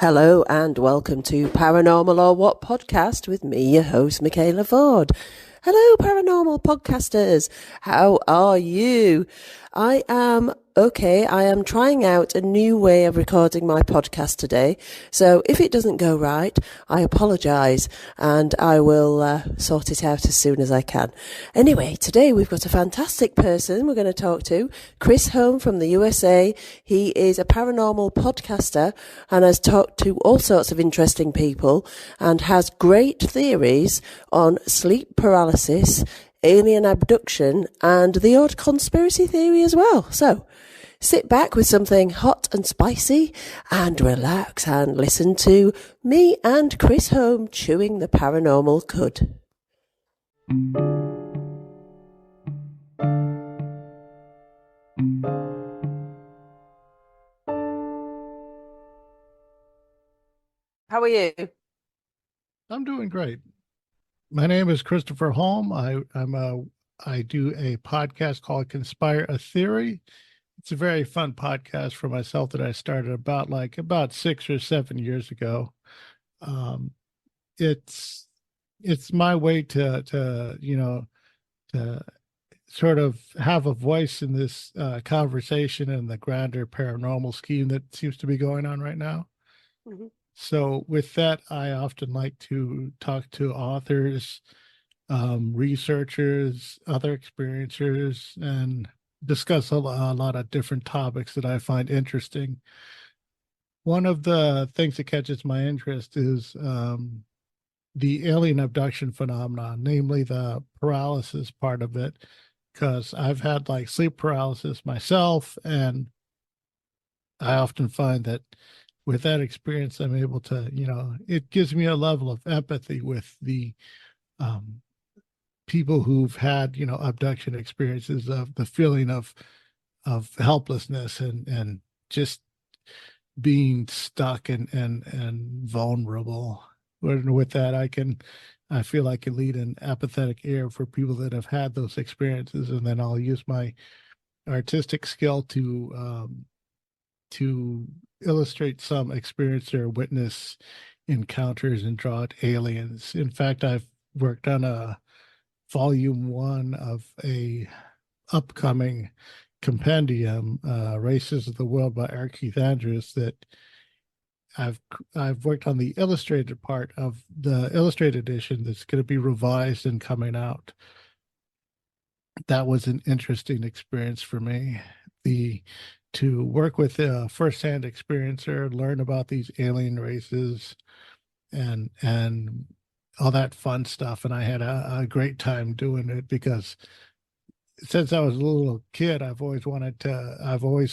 Hello and welcome to Paranormal or What podcast with me, your host, Michaela Ford. Hello, paranormal podcasters. How are you? I am okay. I am trying out a new way of recording my podcast today. So if it doesn't go right, I apologise and I will sort it out as soon as I can. Anyway, today we've got a fantastic person we're going to talk to, Chris Holm from the USA. He is a paranormal podcaster and has talked to all sorts of interesting people and has great theories on sleep paralysis, alien abduction, and the odd conspiracy theory as well. So, sit back with something hot and spicy and relax and listen to me and Chris Holm chewing the paranormal cud. How are you? I'm doing great. My name is Christopher Holm. I do a podcast called Conspire a Theory. It's a very fun podcast for myself that I started about 6 or 7 years ago. Um, it's it's my way to sort of have a voice in this conversation and the grander paranormal scheme that seems to be going on right now. Mm-hmm. So with that, I often like to talk to authors, researchers, other experiencers, and discuss a lot of different topics that I find interesting. One of the things that catches my interest is the alien abduction phenomenon, namely the paralysis part of it, because I've had like sleep paralysis myself, and I often find that with that experience, I'm able to, it gives me a level of empathy with the um, people who've had, abduction experiences, of the feeling of helplessness and just being stuck and vulnerable. And with that, I feel I can lead an apathetic ear for people that have had those experiences, and then I'll use my artistic skill to illustrate some experience or witness encounters and draw out aliens. In fact, I've worked on a volume one of a upcoming compendium, Races of the World by R. Keith Andrews, that I've I've worked on the illustrated part of the illustrated edition that's going to be revised and coming out. That was an interesting experience for me. The To work with a firsthand experiencer, learn about these alien races and all that fun stuff. And I had a great time doing it because since I was a little kid, I've always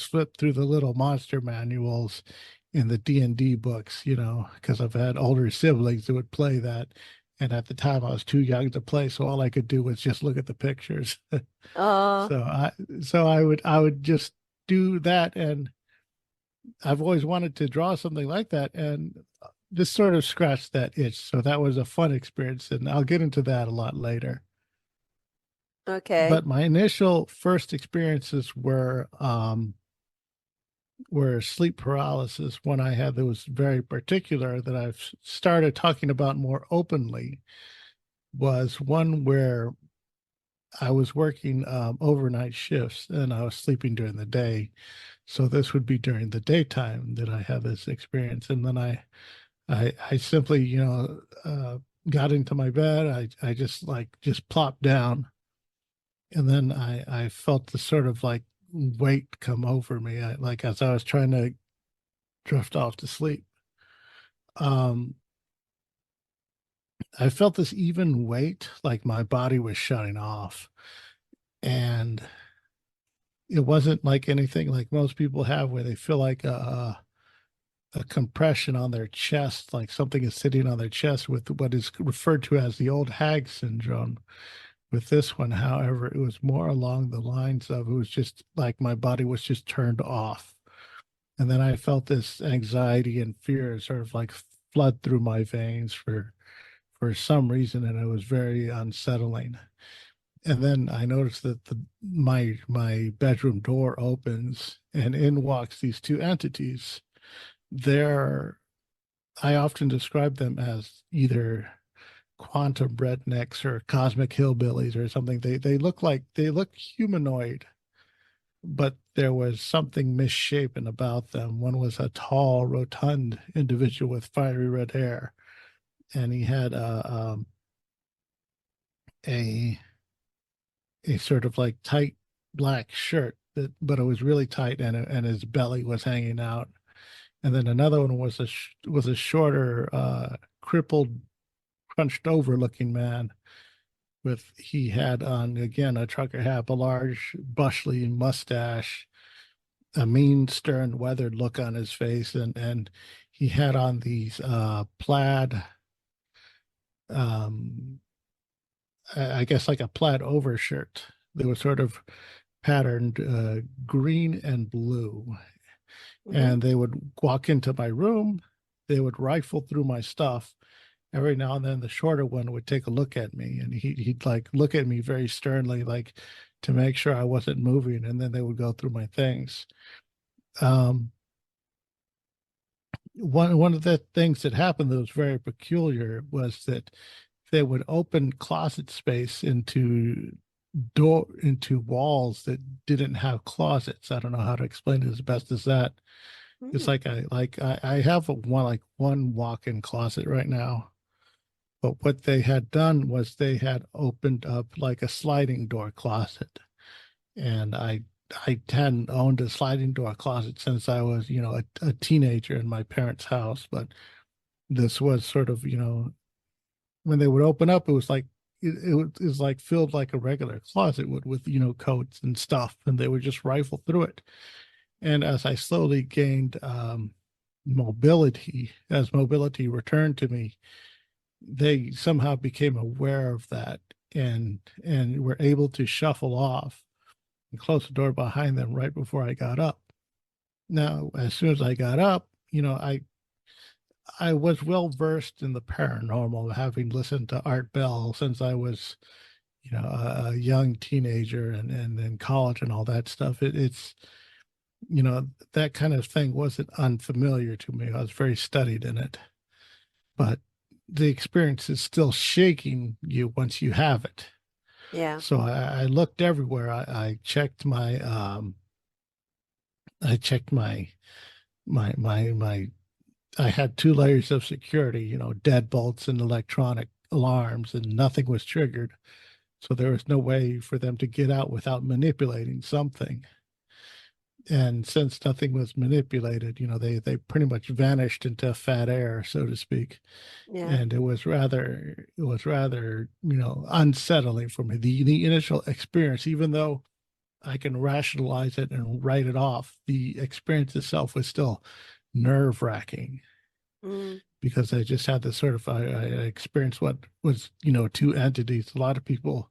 flipped through the little monster manuals in the D&D books, because I've had older siblings that would play that. And at the time I was too young to play. So all I could do was just look at the pictures. Uh, So I would just do that, and I've always wanted to draw something like that, and this sort of scratched that itch. So that was a fun experience, and I'll get into that a lot later. okay. But my initial first experiences were sleep paralysis when I had those very particular that I've started talking about more openly. Was one where I was working overnight shifts and I was sleeping during the day. So this would be during the daytime that I had this experience. And then I simply, got into my bed. I just plopped down. And then I felt this sort of like weight come over me, like as I was trying to drift off to sleep. Um, I felt this even weight, like my body was shutting off. And it wasn't like anything like most people have where they feel like a compression on their chest, like something is sitting on their chest with what is referred to as the old hag syndrome. With this one, however, it was more along the lines of it was just like my body was just turned off. And then I felt this anxiety and fear sort of like flood through my veins for some reason, and it was very unsettling. And then I noticed that my bedroom door opens and in walks these two entities. They're I often describe them as either quantum rednecks or cosmic hillbillies or something. They look humanoid, but there was something misshapen about them. One was a tall, rotund individual with fiery red hair, and he had a a sort of like tight black shirt that, but it was really tight, and his belly was hanging out. And then another one was was a shorter, crippled, crunched over looking man with he had on again a trucker hat, a large bushly mustache, a mean, stern, weathered look on his face, and he had on these plaid, um, I guess like a plaid overshirt that was sort of patterned green and blue. Hmm. And they would walk into my room, they would rifle through my stuff. Every now and then, the shorter one would take a look at me, and he'd like look at me very sternly, like to make sure I wasn't moving. And then they would go through my things. Um, one of the things that happened that was very peculiar was that they would open closet space into walls that didn't have closets. I don't know how to explain it as best as that. It's Mm. like I have one walk-in closet right now, but what they had done was they had opened up like a sliding door closet, and I hadn't owned a sliding door closet since I was, a teenager in my parents' house. But this was sort of, when they would open up, it was like it was like filled like a regular closet would with, coats and stuff, and they would just rifle through it. And as I slowly gained mobility, as mobility returned to me, they somehow became aware of that, and were able to shuffle off and close the door behind them right before I got up. Now, as soon as I got up, I was well versed in the paranormal, having listened to Art Bell since I was, a young teenager and in college and all that stuff. It's that kind of thing wasn't unfamiliar to me. I was very studied in it, but the experience is still shaking you once you have it. Yeah. So I looked everywhere. I checked my I had two layers of security, deadbolts and electronic alarms, and nothing was triggered. So there was no way for them to get out without manipulating something. And since nothing was manipulated, they pretty much vanished into fat air, so to speak. Yeah. And it was rather, unsettling for me. The initial experience, even though I can rationalize it and write it off, the experience itself was still nerve wracking, Mm. because I just had this sort of I experienced what was, two entities. A lot of people,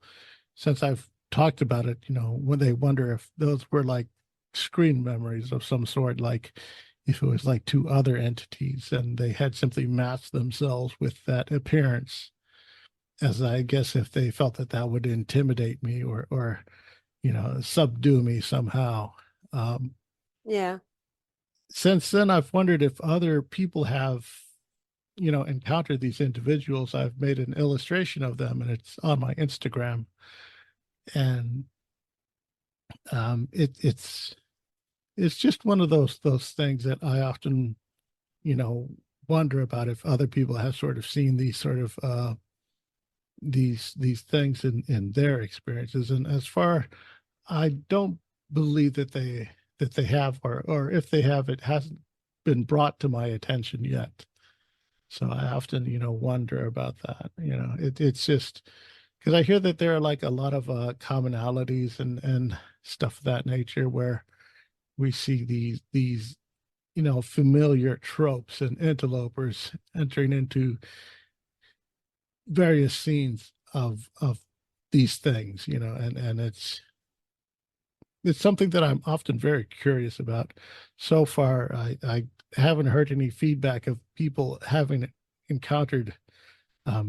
since I've talked about it, when they wonder if those were like screen memories of some sort, like if it was like two other entities and they had simply masked themselves with that appearance, as I guess if they felt that that would intimidate me or subdue me somehow. Um, Yeah. since then, I've wondered if other people have, encountered these individuals. I've made an illustration of them, and it's on my Instagram. And it's just one of those things that I often, you know, wonder about if other people have sort of seen these sort of these things in their experiences. And as far, I don't believe that they have, or if they have, it hasn't been brought to my attention yet. So I often, wonder about that. It's just because I hear that there are like a lot of commonalities and stuff of that nature, where we see these familiar tropes and interlopers entering into various scenes of these things, and it's something that I'm often very curious about. So far, I haven't heard any feedback of people having encountered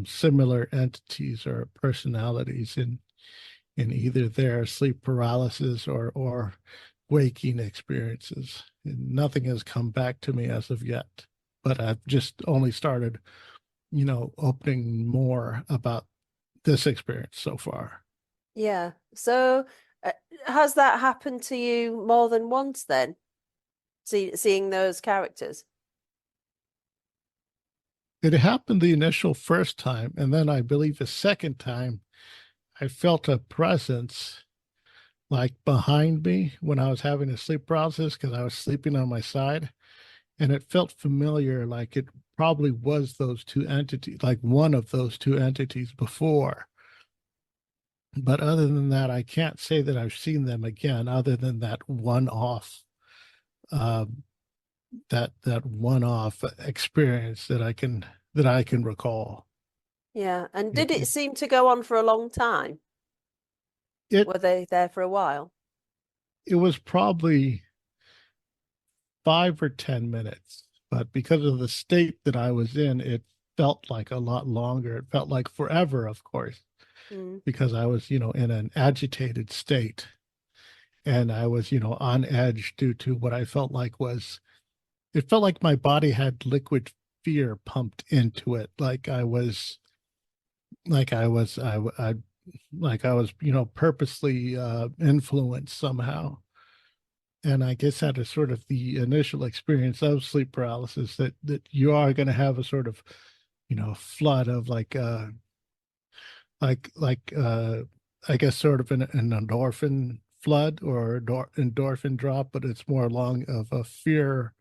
similar entities or personalities in either their sleep paralysis or waking experiences. And nothing has come back to me as of yet. but I've just only started, opening more about this experience so far. Yeah. So, uh, has that happened to you more than once then? Seeing those characters? It happened the initial first time, and then I believe the second time I felt a presence like behind me when I was having a sleep paralysis because I was sleeping on my side, and it felt familiar, like it probably was those two entities, like one of those two entities before. But other than that, I can't say that I've seen them again, other than that one-off, uh, that one-off experience that I can recall. Yeah. And It did it it, seem to go on for a long time? it Were they there for a while? it was probably 5 or 10 minutes, but because of the state that I was in, it felt like a lot longer. It felt like forever, of course, Mm. because I was, in an agitated state, and I was, on edge due to what I felt like was, it felt like my body had liquid fear pumped into it. I like I was, purposely influenced somehow. And I guess that is sort of the initial experience of sleep paralysis, that you are going to have a sort of, flood of like I guess sort of an endorphin flood or endorphin drop, but it's more along of a fear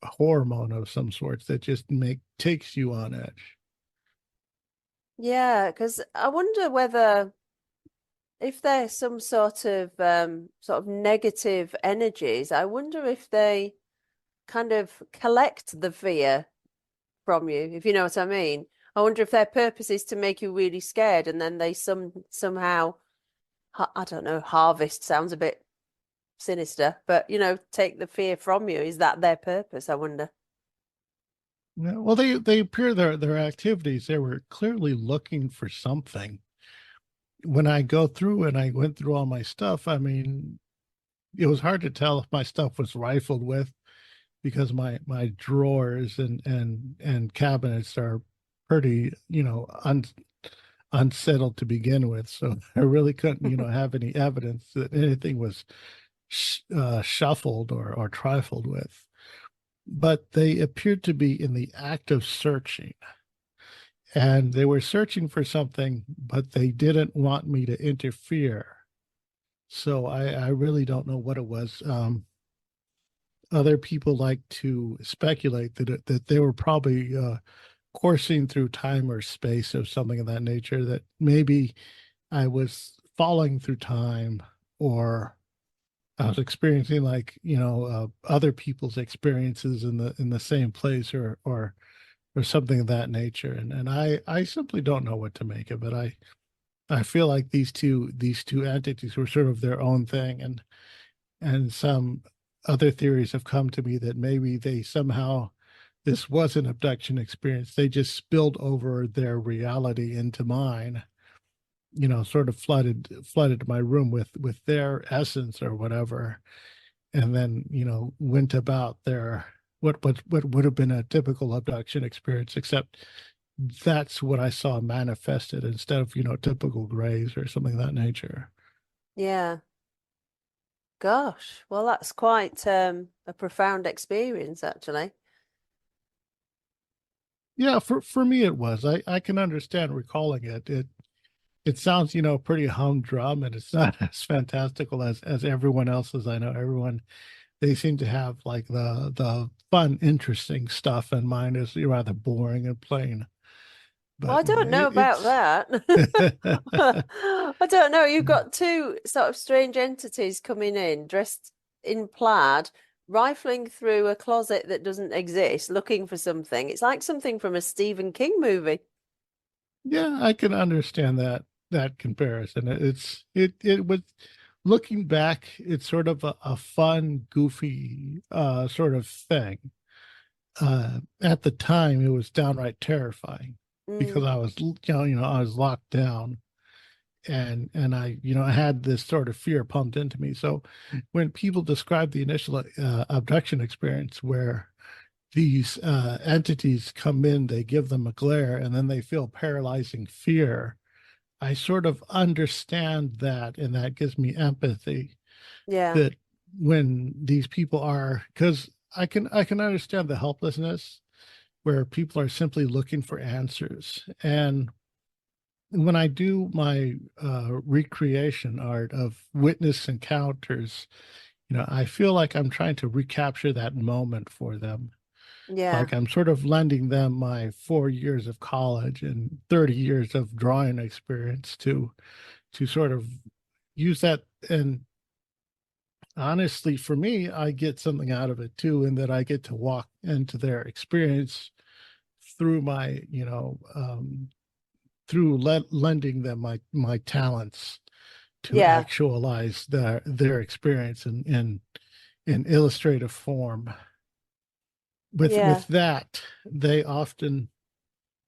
hormone of some sorts that just takes you on edge. Yeah, because I wonder whether if there's some sort of negative energies, I wonder if they kind of collect the fear from you, if you know what I mean. I wonder if their purpose is to make you really scared, and then they somehow, I don't know, harvest sounds a bit sinister, but take the fear from you. Is that their purpose? I wonder. Yeah, well, they appear their activities. They were clearly looking for something. When I go through and I went through all my stuff, I mean, it was hard to tell if my stuff was rifled with, because my drawers and cabinets are pretty, unsettled to begin with. So I really couldn't, have any evidence that anything was shuffled or trifled with. But they appeared to be in the act of searching, and they were searching for something, but they didn't want me to interfere. So I really don't know what it was. Other people like to speculate that they were probably coursing through time or space or something of that nature, that maybe I was falling through time, or I was experiencing, like, other people's experiences in the same place, or something of that nature. And I simply don't know what to make of it. I feel like these two entities were sort of their own thing, and some other theories have come to me that maybe they somehow, this was an abduction experience. They just spilled over their reality into mine, sort of flooded my room with their essence or whatever, and then, went about their, what would have been a typical abduction experience, except that's what I saw manifested instead of, typical grays or something of that nature. Yeah. Gosh. Well, that's quite a profound experience, actually. Yeah, for me it was. I can understand recalling it. It sounds, pretty humdrum, and it's not as fantastical as everyone else's. I know everyone, they seem to have like the fun, interesting stuff, and mine is rather boring and plain. Well, But I don't know about it's that. I don't know. You've got two sort of strange entities coming in, dressed in plaid, rifling through a closet that doesn't exist, looking for something. It's like something from a Stephen King movie. yeah, I can understand that comparison. It was, looking back, it's sort of a fun, goofy sort of thing. At the time, it was downright terrifying because Mm, I was, I was locked down, and I, I had this sort of fear pumped into me. So when people describe the initial abduction experience, where these entities come in, they give them a glare, and then they feel paralyzing fear. I sort of understand that, and that gives me empathy Yeah. that when these people are, because I can understand the helplessness where people are simply looking for answers. And when I do my recreation art of witness encounters, I feel like I'm trying to recapture that moment for them. Yeah. Like I'm sort of lending them my 4 years of college and 30 years of drawing experience to sort of use that. And honestly, for me, I get something out of it too, in that I get to walk into their experience through my, through lending them my talents to Yeah. actualize their experience in illustrative form. With Yeah. that, they often,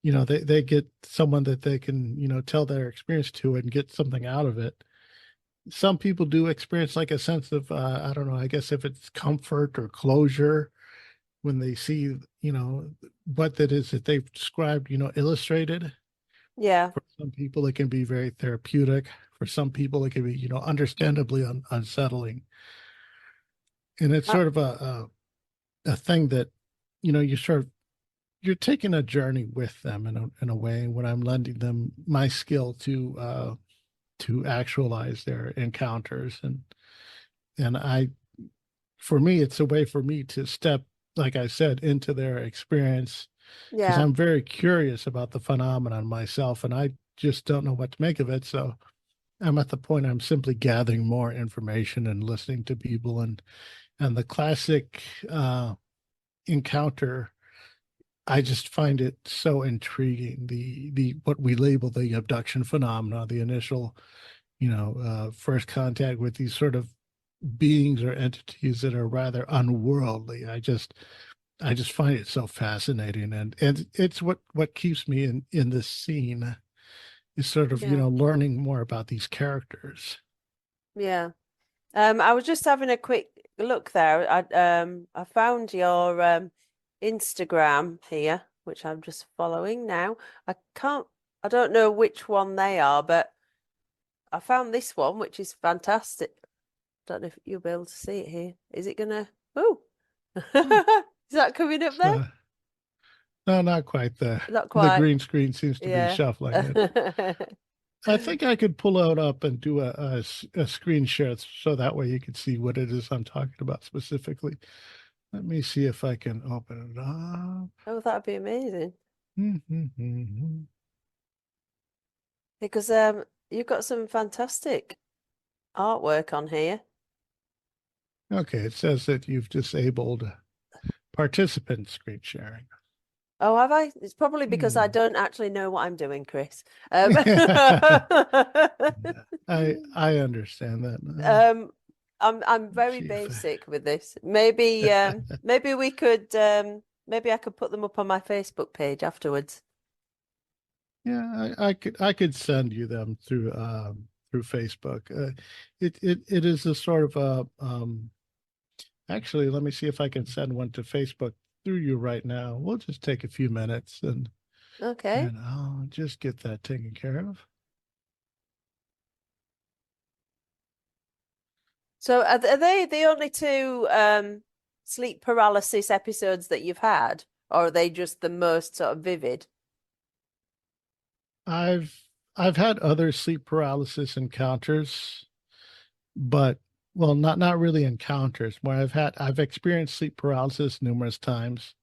they get someone that they can, tell their experience to and get something out of it. Some people do experience like a sense of, I don't know, I guess if it's comfort or closure when they see, what that is that they've described, illustrated. Yeah. For some people, it can be very therapeutic. For some people, it can be, understandably unsettling. And it's Uh, sort of a thing that, you sort of, you're taking a journey with them in a way when I'm lending them my skill to actualize their encounters. And for me, it's a way for me to step, like I said, into their experience because yeah. I'm very curious about the phenomenon myself and I just don't know what to make of it. So I'm at the point I'm simply gathering more information and listening to people and the classic encounter. I just find it so intriguing. The what we label the abduction phenomena, the initial, first contact with these sort of beings or entities that are rather unworldly. I just find it so fascinating, and it's what keeps me in this scene is sort of Yeah. learning more about these characters. Yeah. I was just having a quick look there. I found your Instagram here, which I'm just following now. I don't know which one they are, but I found this one, which is fantastic. Don't know if you'll be able to see it here. Is it gonna? Oh, Oh, is that coming up there? so no, not quite. The Not the quite. green screen seems to be Yeah. shuffling it. I think I could pull it up and do a screen share so that way you can see what it is I'm talking about specifically. Let me see if I can open it up. Oh, that'd be amazing. Mhm. Because you've got some fantastic artwork on here. Okay, it says that you've disabled participant screen sharing. Oh, have I? It's probably because I Hmm. don't actually know what I'm doing, Chris. I understand that now. Um, I'm Let's very see if I, basic with this. Maybe we could maybe I could put them up on my Facebook page afterwards. yeah, I could send you them through Facebook. It is a sort of a actually, let me see if I can send one to Facebook through you right now. We'll just take a few minutes Okay. and I'll just get that taken care of. So are they the only two sleep paralysis episodes that you've had, or are they just the most sort of vivid? I've I've had other sleep paralysis encounters, but well, not really encounters where I've experienced sleep paralysis numerous times,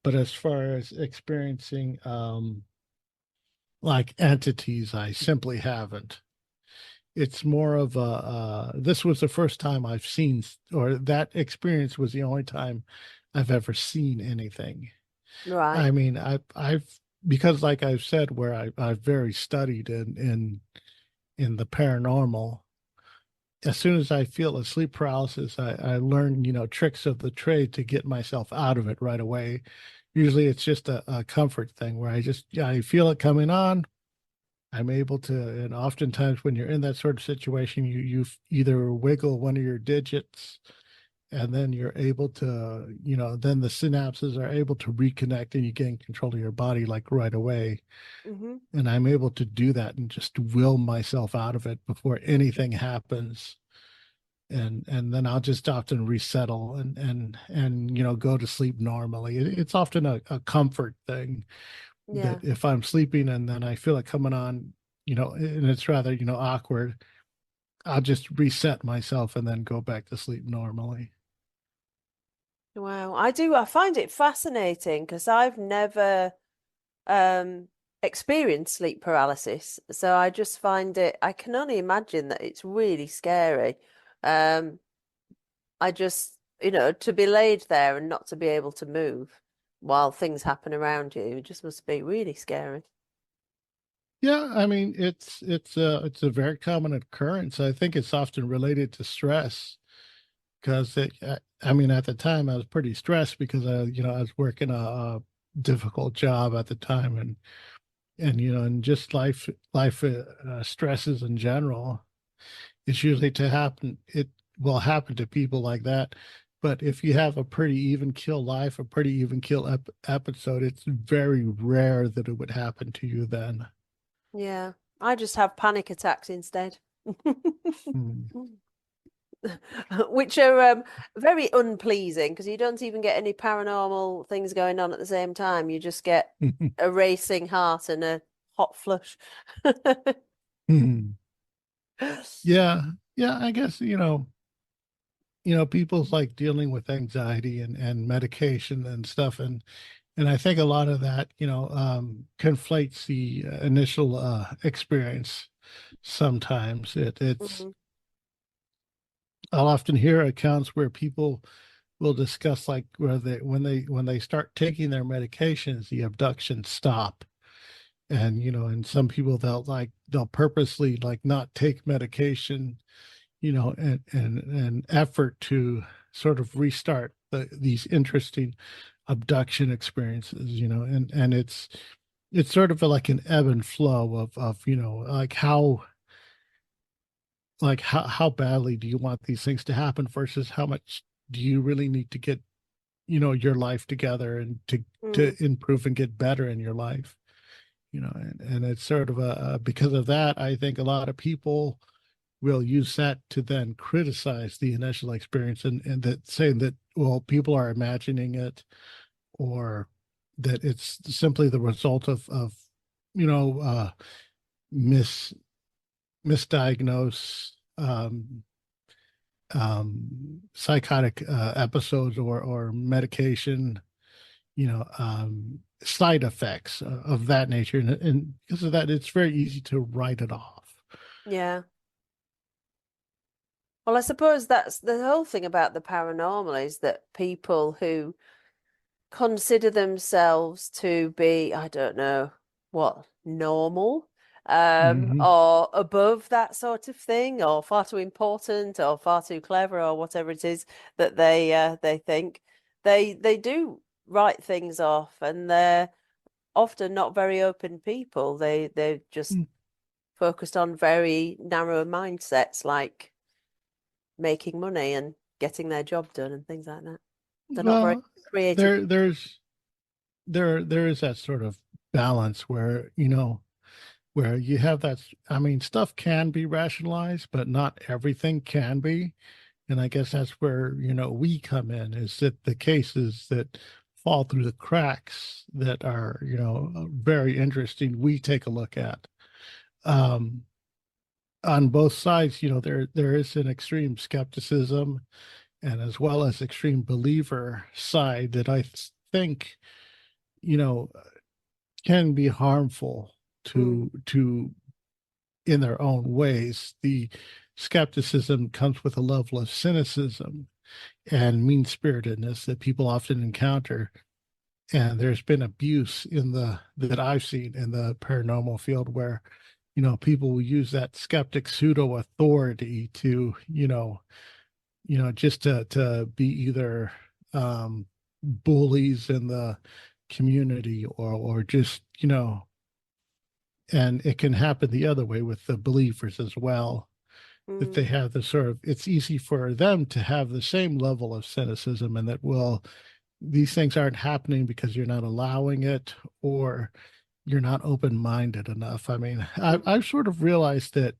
but as far as experiencing like entities, I simply haven't. It's more of a this was the first time I've seen, or that experience was the only time I've ever seen anything. Right. I mean, I've because like I've said, where I've very studied in the paranormal. As soon as I feel a sleep paralysis, I learn, tricks of the trade to get myself out of it right away. Usually it's just a comfort thing where I feel it coming on. I'm able to, and oftentimes when you're in that sort of situation, you either wiggle one of your digits and then you're able to, then the synapses are able to reconnect and you gain control of your body like right away. Hmm. And I'm able to do that and just will myself out of it before anything happens. And then I'll just often resettle and go to sleep normally. It's often a comfort thing that Yeah. if I'm sleeping and then I feel it coming on, and it's rather, awkward, I'll just reset myself and then go back to sleep normally. Wow. I do. I find it fascinating because I've never um experienced sleep paralysis. So I just find it, I can only imagine that it's really scary. Um, I just, to be laid there and not to be able to move while things happen around you, it just must be really scary. Yeah, I mean it's a very common occurrence. I think it's often related to stress because I mean at the time I was pretty stressed because I was working a difficult job at the time and just life stresses in general. It's usually to happen. It will happen to people like that. But if you have a pretty even kill life, a pretty even kill episode, it's very rare that it would happen to you then. Yeah. I just have panic attacks instead. Hmm. Which are very unpleasing because you don't even get any paranormal things going on at the same time. You just get a racing heart and a hot flush. Hmm. Yeah, yeah. I guess people's like dealing with anxiety and medication and stuff, and I think a lot of that conflates the initial experience. Sometimes it's Mhm. I'll often hear accounts where people will discuss like where when they start taking their medications, the abductions stop. And and some people they'll purposely like not take medication, and effort to sort of restart these interesting abduction experiences, and it's sort of like an ebb and flow of how badly do you want these things to happen versus how much do you really need to get your life together and to Mm. improve and get better in your life, and it's sort of because of that I think a lot of people will use that to then criticize the initial experience and that saying that well people are imagining it or that it's simply the result of you know mis misdiagnosed psychotic episodes or medication, side effects of that nature. And because of that, it's very easy to write it off. Yeah. Well, I suppose that's the whole thing about the paranormal is that people who consider themselves to be, I don't know what, normal, Hmm. or above that sort of thing, or far too important, or far too clever, or whatever it is that they think. They do write things off, and they're often not very open people. They're just focused on very narrow mindsets, like making money and getting their job done and things like that. They're not very Well, creative. there is that sort of balance where where you have that. I mean, stuff can be rationalized, but not everything can be. And I guess that's where, we come in is that the cases that fall through the cracks that are, very interesting, we take a look at. Um, on both sides, there is an extreme skepticism and as well as extreme believer side that I think, you know, can be harmful Mm, to in their own ways. The skepticism comes with a level of cynicism and mean spiritedness that people often encounter. And there's been abuse in the that I've seen in the paranormal field where, people will use that skeptic pseudo authority to, just to be either bullies in the community or just, and it can happen the other way with the believers as well. that they Mm. have the sort of, it's easy for them to have the same level of cynicism, and that, well, these things aren't happening because you're not allowing it, or you're not open-minded enough. I mean, Mm. I've sort of realized that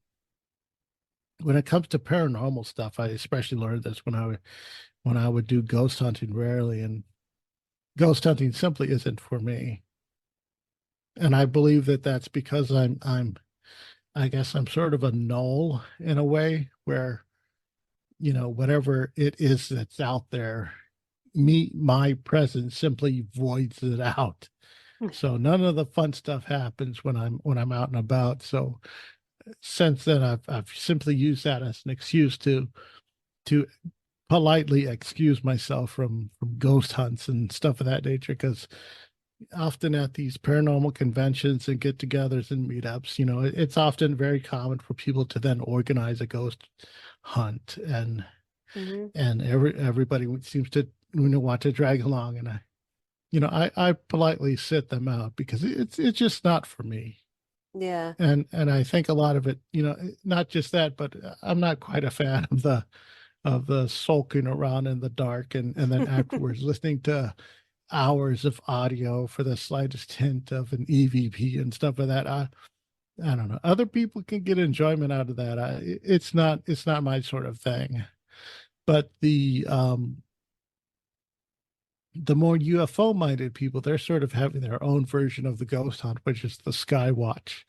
when it comes to paranormal stuff, I especially learned this when I would do ghost hunting rarely, and ghost hunting simply isn't for me. And I believe that that's because I guess I'm sort of a null in a way, where, whatever it is that's out there, my presence simply voids it out. So none of the fun stuff happens when I'm out and about. So since then, I've simply used that as an excuse to politely excuse myself from ghost hunts and stuff of that nature, because often at these paranormal conventions and get-togethers and meetups, it's often very common for people to then organize a ghost hunt, Mhm. and everybody seems to want to drag along, and I politely sit them out because it's just not for me. Yeah. And I think a lot of it, not just that, but I'm not quite a fan of the sulking around in the dark, and then afterwards listening to hours of audio for the slightest hint of an EVP and stuff like that. I don't know. Other people can get enjoyment out of that. It's not my sort of thing. But the more UFO minded people, they're sort of having their own version of the ghost hunt, which is the sky watch,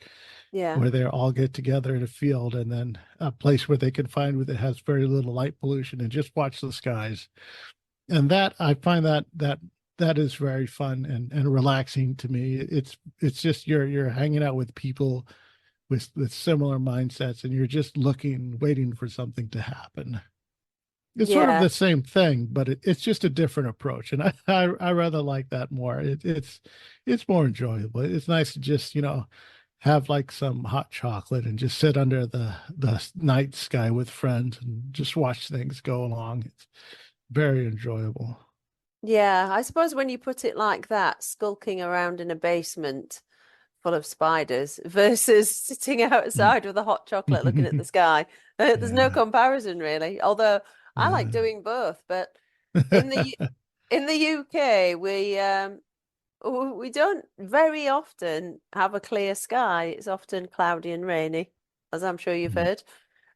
Yeah. where they all get together in a field, and then a place where they can find where it has very little light pollution, and just watch the skies. And that, I find that is very fun and relaxing to me. It's just you're hanging out with people with similar mindsets, and you're just waiting for something to happen. It's sort of Yeah. the same thing, but it's just a different approach, and I rather like that more. It's more enjoyable. It's nice to just have like some hot chocolate and just sit under the night sky with friends and just watch things go along. It's very enjoyable. Yeah. I suppose when you put it like that, skulking around in a basement full of spiders versus sitting outside with a hot chocolate looking at the sky, there's no Yeah, comparison really. Although I like yeah. doing both, but in the in the UK, we don't very often have a clear sky. It's often cloudy and rainy, as I'm sure you've heard.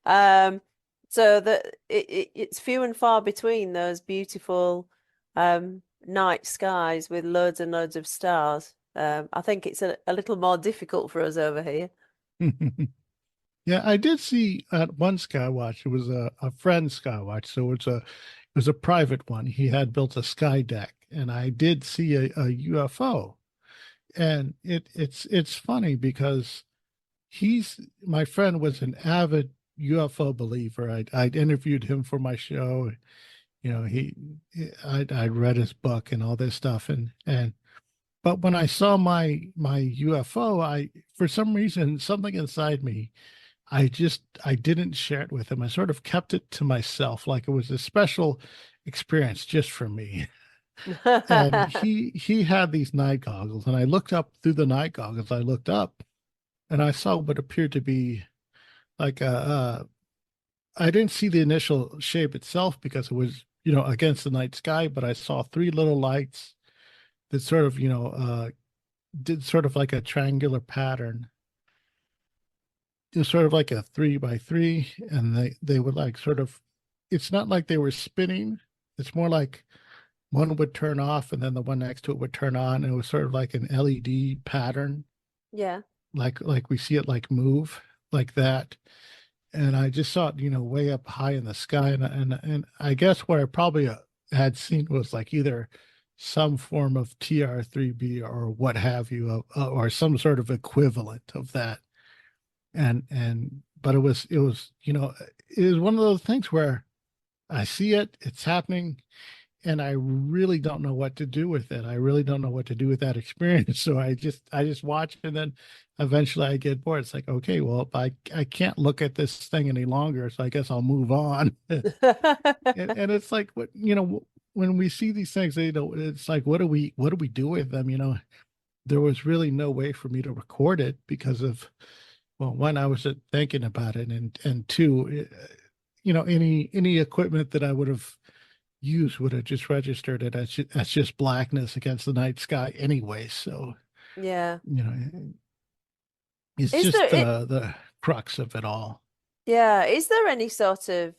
Um, so that it's few and far between those beautiful night skies with loads and loads of stars. I think it's a little more difficult for us over here. Yeah, I did see at one Skywatch. It was a friend's Skywatch, so it was a private one. He had built a sky deck, and I did see a UFO. And it's funny because my friend was an avid UFO believer. I'd interviewed him for my show. I'd read his book and all this stuff, and but when I saw my UFO, for some reason, something inside me, I didn't share it with him. I sort of kept it to myself, like it was a special experience just for me. And he had these night goggles, and I looked up through the night goggles. I looked up, and I saw what appeared to be like I didn't see the initial shape itself because it was against the night sky, but I saw three little lights that sort of did sort of like a triangular pattern. It was sort of like a 3 by 3, and they would like sort of. It's not like they were spinning. It's more like one would turn off, and then the one next to it would turn on, and it was sort of like an LED pattern, Yeah. like we see it like move like that. And I just saw it, way up high in the sky, and I guess what I probably had seen was like either some form of TR3B or what have you, or some sort of equivalent of that. And but it was one of those things where I see it, it's happening, and I really don't know what to do with it. I really don't know what to do with that experience. So I just watch, and then eventually I get bored. It's like, okay, well, I can't look at this thing any longer, so I guess I'll move on. And it's like, when we see these things, it's like, what do we do with them? There was really no way for me to record it because of Well, one, I was thinking about it, and two, any equipment that I would have used would have just registered it as just blackness against the night sky anyway. So, Yeah. it's Is just there it? the crux of it all. Yeah. Is there any sort of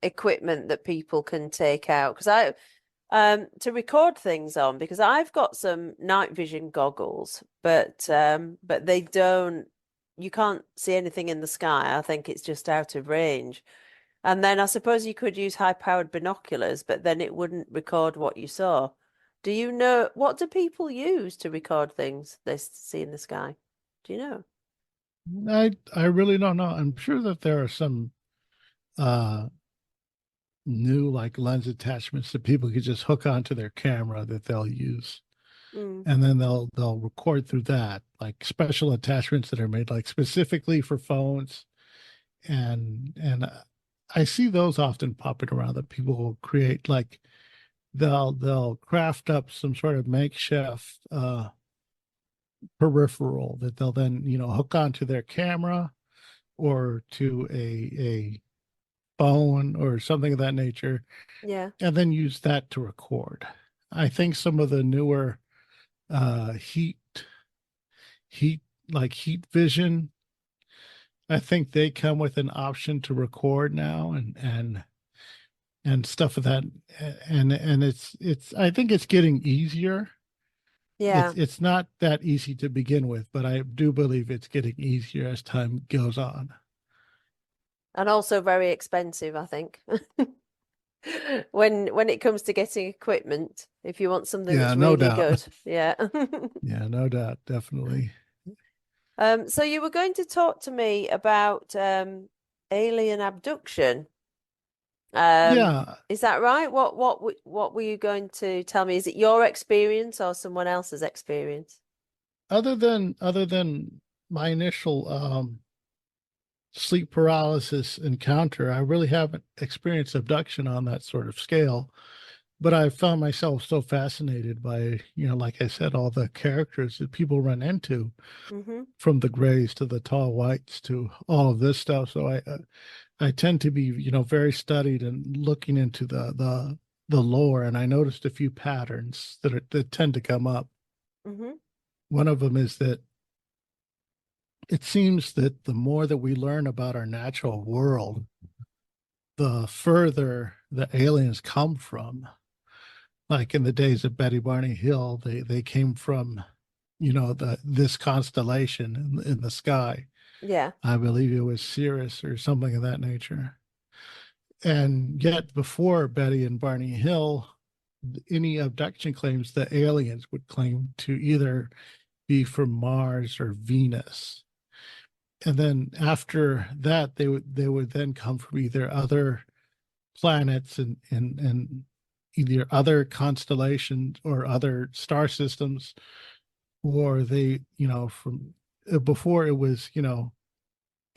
equipment that people can take out? Because I to record things on, because I've got some night vision goggles, but they don't. You can't see anything in the sky. I think it's just out of range. And then I suppose you could use high-powered binoculars, but then it wouldn't record what you saw. Do you know what do people use to record things they see in the sky? Do you know? I really don't know. I'm sure that there are some uh new like lens attachments that people could just hook onto their camera that they'll use. Mm, And then they'll record through that, like special attachments that are made like specifically for phones. And I see those often popping around that people will create like they'll craft up some sort of makeshift peripheral that they'll then, hook onto their camera or to a phone or something of that nature, yeah, and then use that to record. I think some of the newer uh heat heat heat vision, I think they come with an option to record now, and stuff of that. And it's I think it's getting easier. yeah. It's not that easy to begin with, but I do believe it's getting easier as time goes on. And also very expensive, I think. When it comes to getting equipment, if you want something Yeah, that's no really doubt. good. Yeah. Yeah, no doubt, definitely. So you were going to talk to me about alien abduction. Um, Yeah, is that right? What were you going to tell me? Is it your experience or someone else's experience? other than my initial sleep paralysis encounter, I really haven't experienced abduction on that sort of scale. But I found myself so fascinated by, like I said, all the characters that people run into, Mm-hmm. from the grays to the tall whites to all of this stuff. So I tend to be, very studied and looking into the lore, and I noticed a few patterns that tend to come up. Mm-hmm. One of them is that it seems that the more that we learn about our natural world, the further the aliens come from. Like in the days of Betty Barney Hill, they came from, this constellation in the sky. Yeah. I believe it was Sirius or something of that nature. And yet, before Betty and Barney Hill, any abduction claims, the aliens would claim to either be from Mars or Venus. And then after that, they would then come from either other planets and either other constellations or other star systems, or they, from before it was,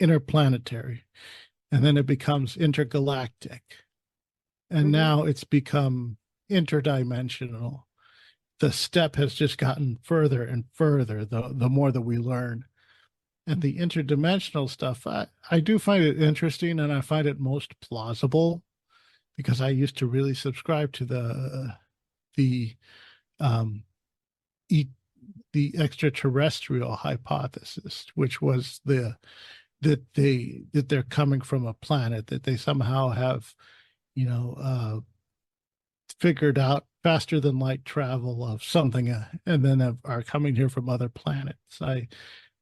interplanetary, and then it becomes intergalactic, and Mm-hmm. now it's become interdimensional. The step has just gotten further and further the more that we learn. And the interdimensional stuff, I do find it interesting, and I find it most plausible because I used to really subscribe to the um, e- the extraterrestrial hypothesis, which was that they're coming from a planet, that they somehow have, you know uh, figured out faster than light travel of something, and then are coming here from other planets. I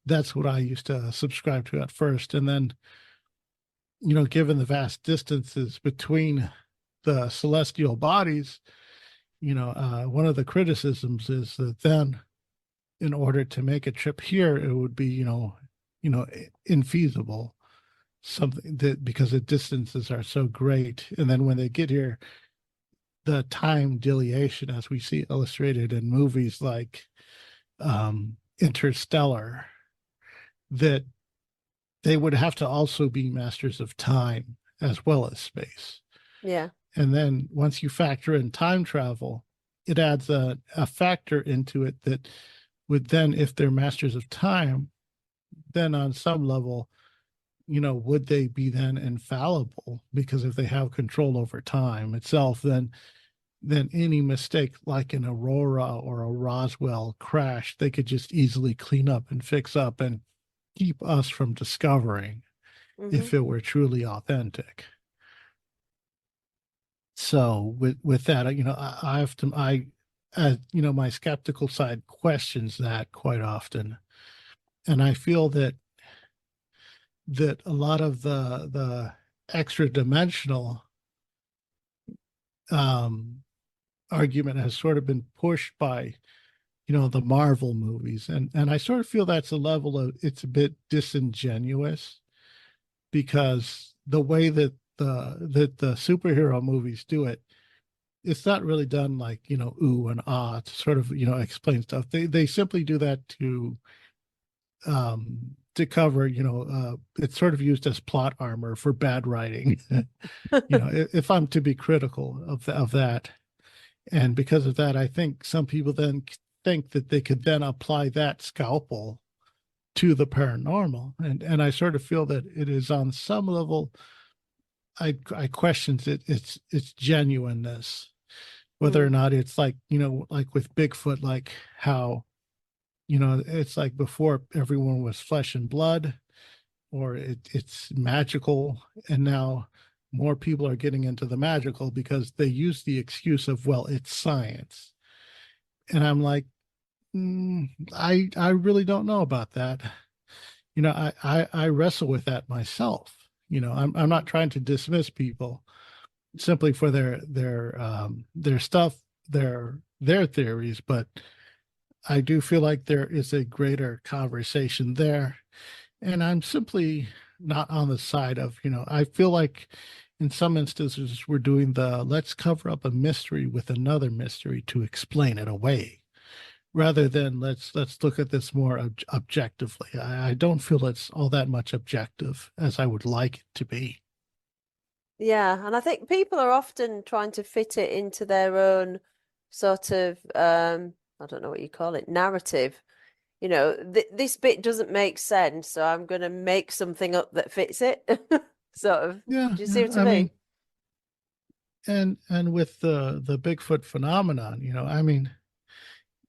That's what I used to subscribe to at first, and then, given the vast distances between the celestial bodies, one of the criticisms is that then, in order to make a trip here, it would be, infeasible. Something that, because the distances are so great, and then when they get here, the time dilation, as we see illustrated in movies like Interstellar, that they would have to also be masters of time as well as space. Yeah. And then once you factor in time travel, it adds a factor into it that would then, if they're masters of time, then on some level, would they be then infallible? Because if they have control over time itself, then any mistake like an Aurora or a Roswell crash, they could just easily clean up and fix up and keep us from discovering Hmm. if it were truly authentic. So with that, I have to my skeptical side questions that quite often, and I feel that a lot of the extra dimensional um, argument has sort of been pushed by the Marvel movies, and I sort of feel that's a level of it's a bit disingenuous because the way that the superhero movies do it, it's not really done like ooh and ah to sort of explain stuff. They simply do that to cover it's sort of used as plot armor for bad writing. If I'm to be critical of that, and because of that, I think some people then think that they could then apply that scalpel to the paranormal, and I sort of feel that it is on some level. I questions its genuineness, whether or Mm. not it's like like with Bigfoot, like how it's like before everyone was flesh and blood, or it's magical, and now more people are getting into the magical because they use the excuse of, well, it's science. And I'm like, I really don't know about that. I wrestle with that myself. I'm not trying to dismiss people simply for their stuff, their theories, but I do feel like there is a greater conversation there. And I'm simply not on the side of, I feel like in some instances we're doing the let's cover up a mystery with another mystery to explain it away, rather than let's look at this more objectively. I don't feel it's all that much objective as I would like it to be. Yeah, and I think people are often trying to fit it into their own sort of I don't know what you call it, narrative. This bit doesn't make sense, so I'm going to make something up that fits it. Sort of. Yeah, Do you see yeah. what I I mean, mean? and with the Bigfoot phenomenon,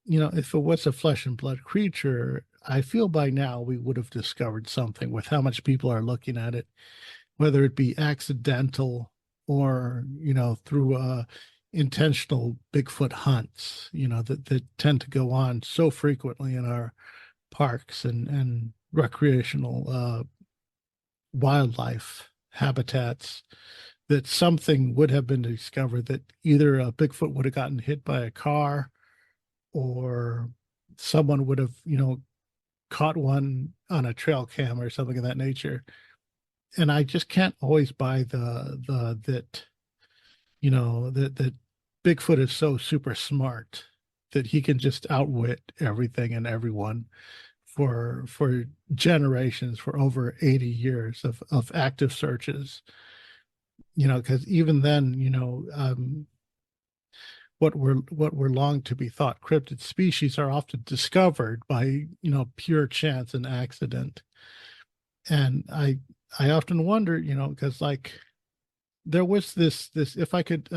if it was a flesh and blood creature, I feel by now we would have discovered something with how much people are looking at it, whether it be accidental or, through intentional Bigfoot hunts, that tend to go on so frequently in our parks and recreational wildlife habitats, that something would have been discovered, that either a Bigfoot would have gotten hit by a car, or someone would have, caught one on a trail cam or something of that nature. And I just can't always buy the that that Bigfoot is so super smart that he can just outwit everything and everyone for generations, for over 80 years of active searches. Because even then, what were long to be thought cryptid species are often discovered by pure chance and accident. And I often wonder, because like there was this if I could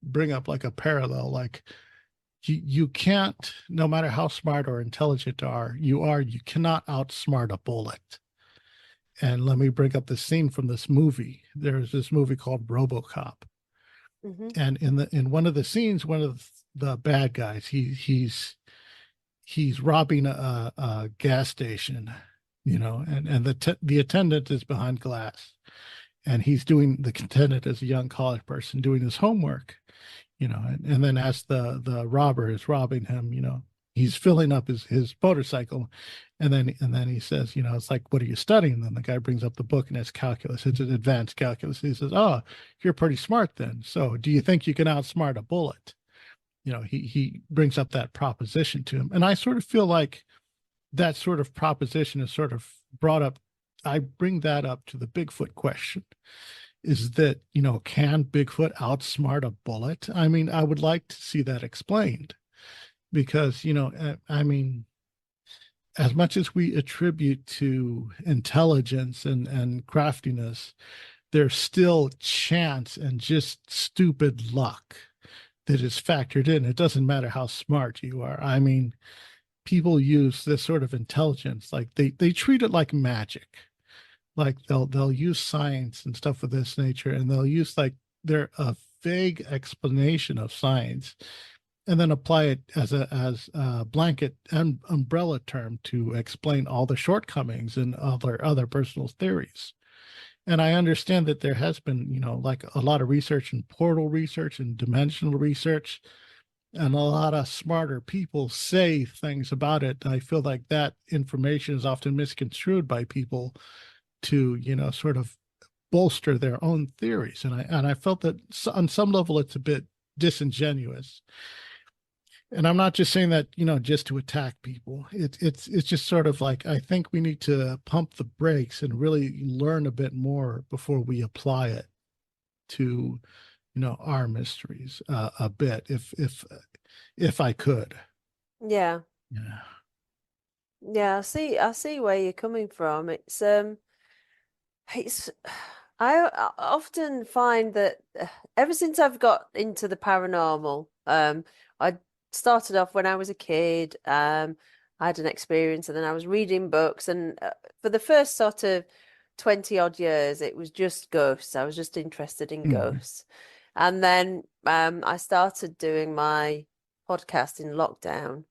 bring up like a parallel, like you can't, no matter how smart or intelligent you cannot outsmart a bullet. And let me bring up the scene from this movie. There's this movie called RoboCop, Hmm. and in one of the scenes, one of the bad guys, he's robbing a gas station, and the attendant is behind glass, and the attendant is a young college person doing his homework, and then as the robber is robbing him, he's filling up his motorcycle, and then he says, it's like, what are you studying? And then the guy brings up the book, and it's calculus. It's an advanced calculus. He says, oh, you're pretty smart then. So do you think you can outsmart a bullet? He brings up that proposition to him, and I sort of feel like that sort of proposition is sort of brought up. I bring that up to the Bigfoot question, is that, can Bigfoot outsmart a bullet? I mean, I would like to see that explained, because, I mean, as much as we attribute to intelligence and craftiness, there's still chance and just stupid luck that is factored in. It doesn't matter how smart you are. I mean, people use this sort of intelligence, like they treat it like magic. Like they'll use science and stuff of this nature, and they'll use like their a vague explanation of science and then apply it as a blanket and umbrella term to explain all the shortcomings in other personal theories. And I understand that there has been, like a lot of research in portal research and dimensional research, and a lot of smarter people say things about it. I feel like that information is often misconstrued by people to, sort of bolster their own theories. And I felt that on some level it's a bit disingenuous. And I'm not just saying that, just to attack people. It's just sort of like, I think we need to pump the brakes and really learn a bit more before we apply it to, our mysteries a bit, if I could. Yeah. Yeah. Yeah, I see where you're coming from. It's I often find that ever since I've got into the paranormal, I started off when I was a kid. I had an experience, and then I was reading books, and for the first sort of 20 odd years, it was just ghosts. I was just interested in Mm. ghosts. And then I started doing my podcast in lockdown.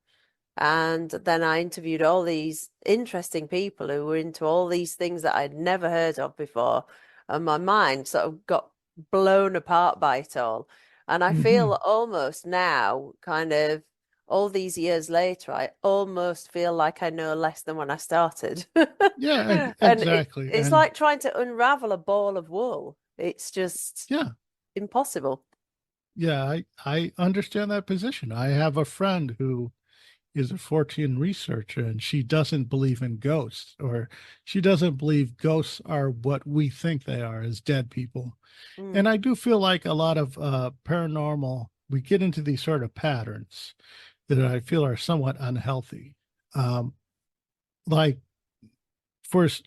And then I interviewed all these interesting people who were into all these things that I'd never heard of before. And my mind sort of got blown apart by it all. And I feel Hmm. almost now, kind of all these years later, I almost feel like I know less than when I started. Yeah, And exactly. it's And like trying to unravel a ball of wool. It's just yeah, impossible. yeah, I understand that position. I have a friend who is a Fortean researcher, and she doesn't believe in ghosts, or she doesn't believe ghosts are what we think they are as dead people. Mm, And I do feel like a lot of paranormal, we get into these sort of patterns that I feel are somewhat unhealthy. Um, like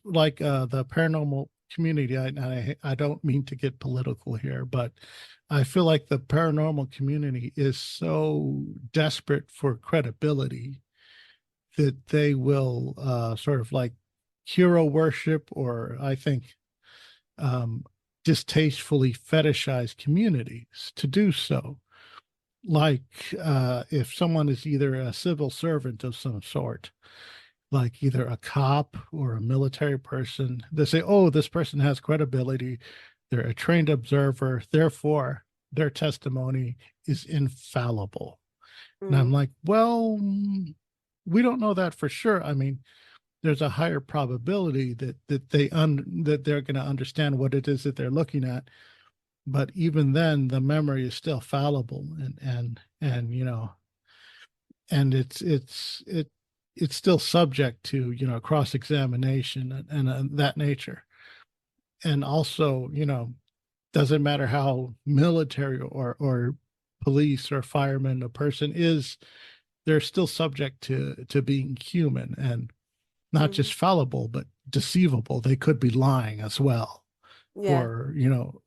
like the paranormal community, I don't mean to get political here, but I feel like the paranormal community is so desperate for credibility that they will sort of like hero worship, or I think um, distastefully fetishize communities to do so. Like if someone is either a civil servant of some sort, like either a cop or a military person, they say, oh, this person has credibility. They're a trained observer. Therefore, their testimony is infallible. And I'm mm, like, well, we don't know that for sure. I mean, there's a higher probability that they're going to understand what it is that they're looking at. But even then, the memory is still fallible, and and it's still subject to cross examination and that nature. And also, doesn't matter how military or police or fireman a person is, they're still subject to being human and not mm. just fallible, but deceivable. They could be lying as well Yeah.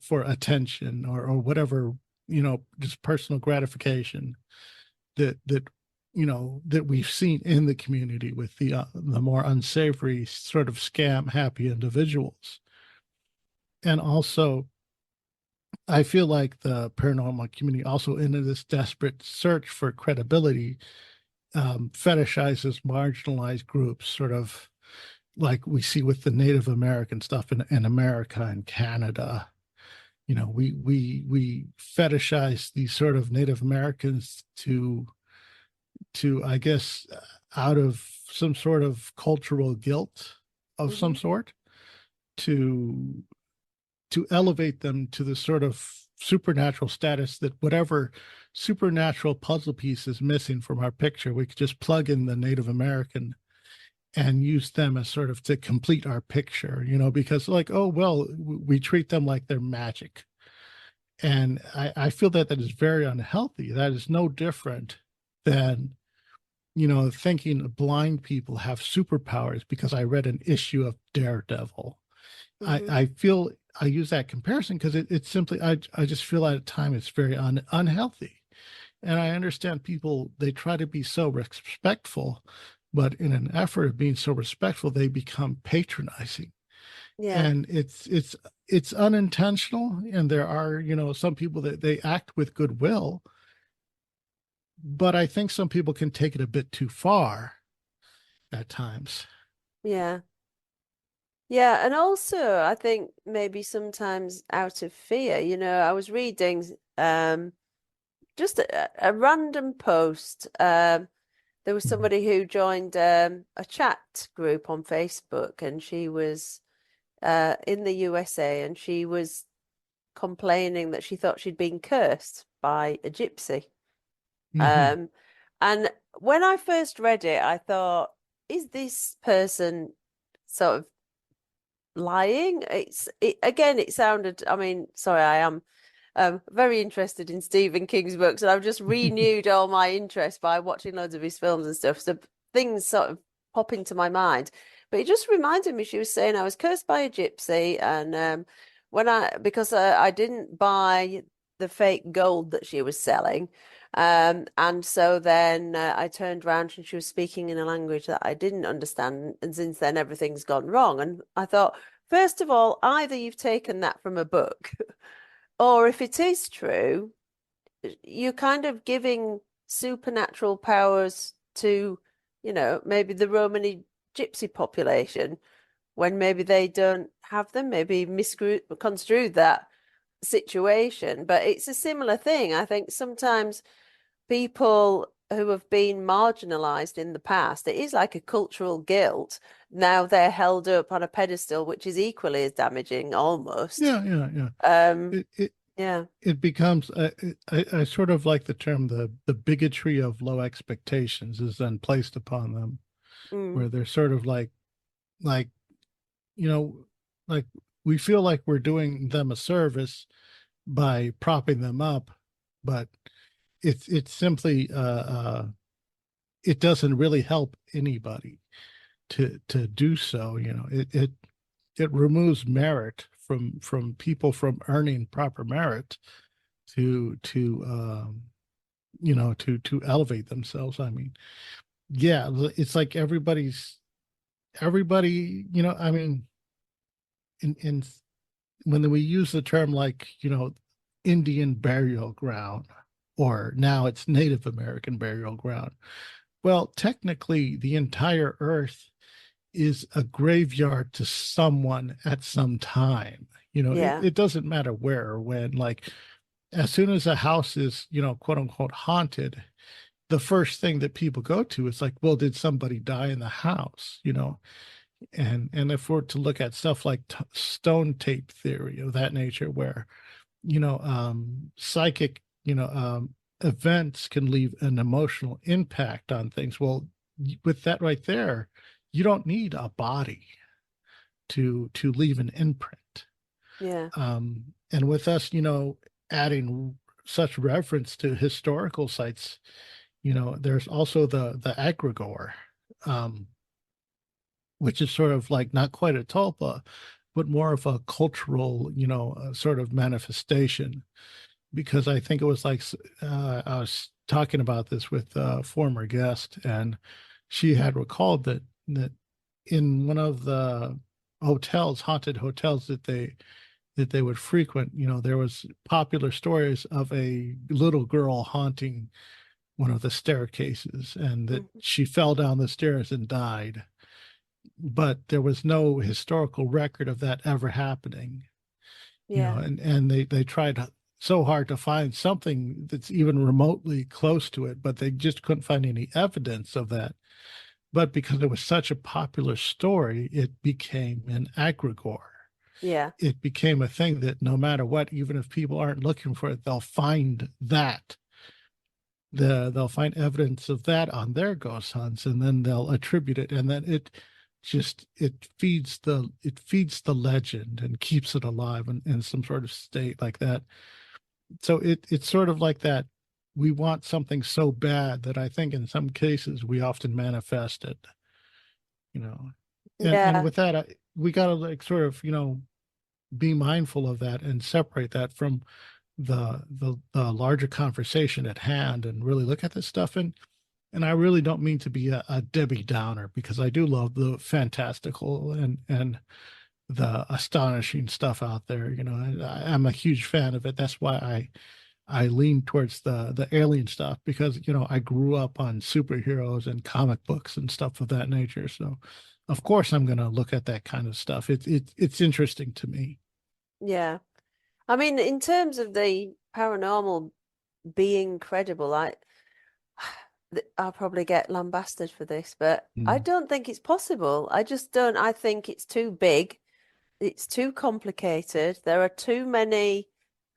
for attention or whatever, just personal gratification that we've seen in the community with the more unsavory sort of scam happy individuals. And also, I feel like the paranormal community also in this desperate search for credibility fetishizes marginalized groups, sort of like we see with the Native American stuff in America and Canada. We fetishize these sort of Native Americans to I guess out of some sort of cultural guilt of some Hmm. sort to elevate them to the sort of supernatural status that whatever supernatural puzzle piece is missing from our picture, we could just plug in the Native American and use them as sort of to complete our picture, because like, oh, well, we treat them like they're magic. And I feel that is very unhealthy. That is no different than thinking blind people have superpowers because I read an issue of Daredevil. Hmm. I feel I use that comparison because it's simply I just feel at a time it's very unhealthy. And I understand people, they try to be so respectful, but in an effort of being so respectful, they become patronizing. Yeah. And it's unintentional. And there are, some people that they act with goodwill, but I think some people can take it a bit too far at times. Yeah. Yeah, and also I think maybe sometimes out of fear, I was reading just a random post. There was Mhm. somebody who joined a chat group on Facebook, and she was in the USA, and she was complaining that she thought she'd been cursed by a gypsy. Mhm. Um, and when I first read it, I thought, is this person sort of lying? Again, it sounded, I mean, sorry, I am very interested in Stephen King's books, and I've just renewed all my interest by watching loads of his films and stuff. So things sort of pop into my mind. But it just reminded me, she was saying I was cursed by a gypsy, and because I didn't buy the fake gold that she was selling. And so then I turned around and she was speaking in a language that I didn't understand. And since then, everything's gone wrong. And I thought, first of all, either you've taken that from a book, or if it is true, you're kind of giving supernatural powers to, maybe the Romani gypsy population when maybe they don't have them, maybe misconstrued that situation. But it's a similar thing. I think sometimes people who have been marginalized in the past, it is like a cultural guilt. Now they're held up on a pedestal, which is equally as damaging almost. Yeah, yeah, yeah. Um, It it yeah. it becomes I sort of like the term the bigotry of low expectations is then placed upon them, Mm, where they're sort of like you know like we feel like we're doing them a service by propping them up, but it's simply it doesn't really help anybody to do so. It removes merit from people from earning proper merit to elevate themselves. I mean, yeah, it's like everybody, I mean, in when we use the term like, Indian burial ground, or now it's Native American burial ground. Well, technically, the entire earth is a graveyard to someone at some time. It, yeah. it doesn't matter where or when. Like, as soon as a house is, quote unquote, haunted, the first thing that people go to is like, well, did somebody die in the house? And if we're to look at stuff like stone tape theory of that nature, where psychic events can leave an emotional impact on things. Well, with that right there, you don't need a body to leave an imprint. Yeah. And with us, adding such reference to historical sites, there's also the egregore, um, which is sort of like not quite a tulpa, but more of a cultural, sort of manifestation. Because I think it was like I was talking about this with a former guest, and she had recalled that in one of the haunted hotels that they would frequent, there was popular stories of a little girl haunting one of the staircases, and that Mhm. she fell down the stairs and died. But there was no historical record of that ever happening. Yeah. And they tried so hard to find something that's even remotely close to it, but they just couldn't find any evidence of that. But because it was such a popular story, it became an egregore. Yeah. It became a thing that no matter what, even if people aren't looking for it, they'll find that. They'll find evidence of that on their ghost hunts, and then they'll attribute it, and then it feeds the legend and keeps it alive in some sort of state like that. So it's sort of like that we want something so bad that I think in some cases we often manifest it, you know. And Yeah, with that, we got to like sort of, be mindful of that and separate that from the larger conversation at hand and really look at this stuff. And I really don't mean to be a Debbie Downer, because I do love the fantastical and the astonishing stuff out there. I'm a huge fan of it. That's why I lean towards the alien stuff, because I grew up on superheroes and comic books and stuff of that nature. So of course I'm going to look at that kind of stuff. It's interesting to me. yeah. I mean, in terms of the paranormal being credible, I'll probably get lambasted for this, but I Mm. don't think it's possible. I just don't. I think it's too big. It's too complicated. There are too many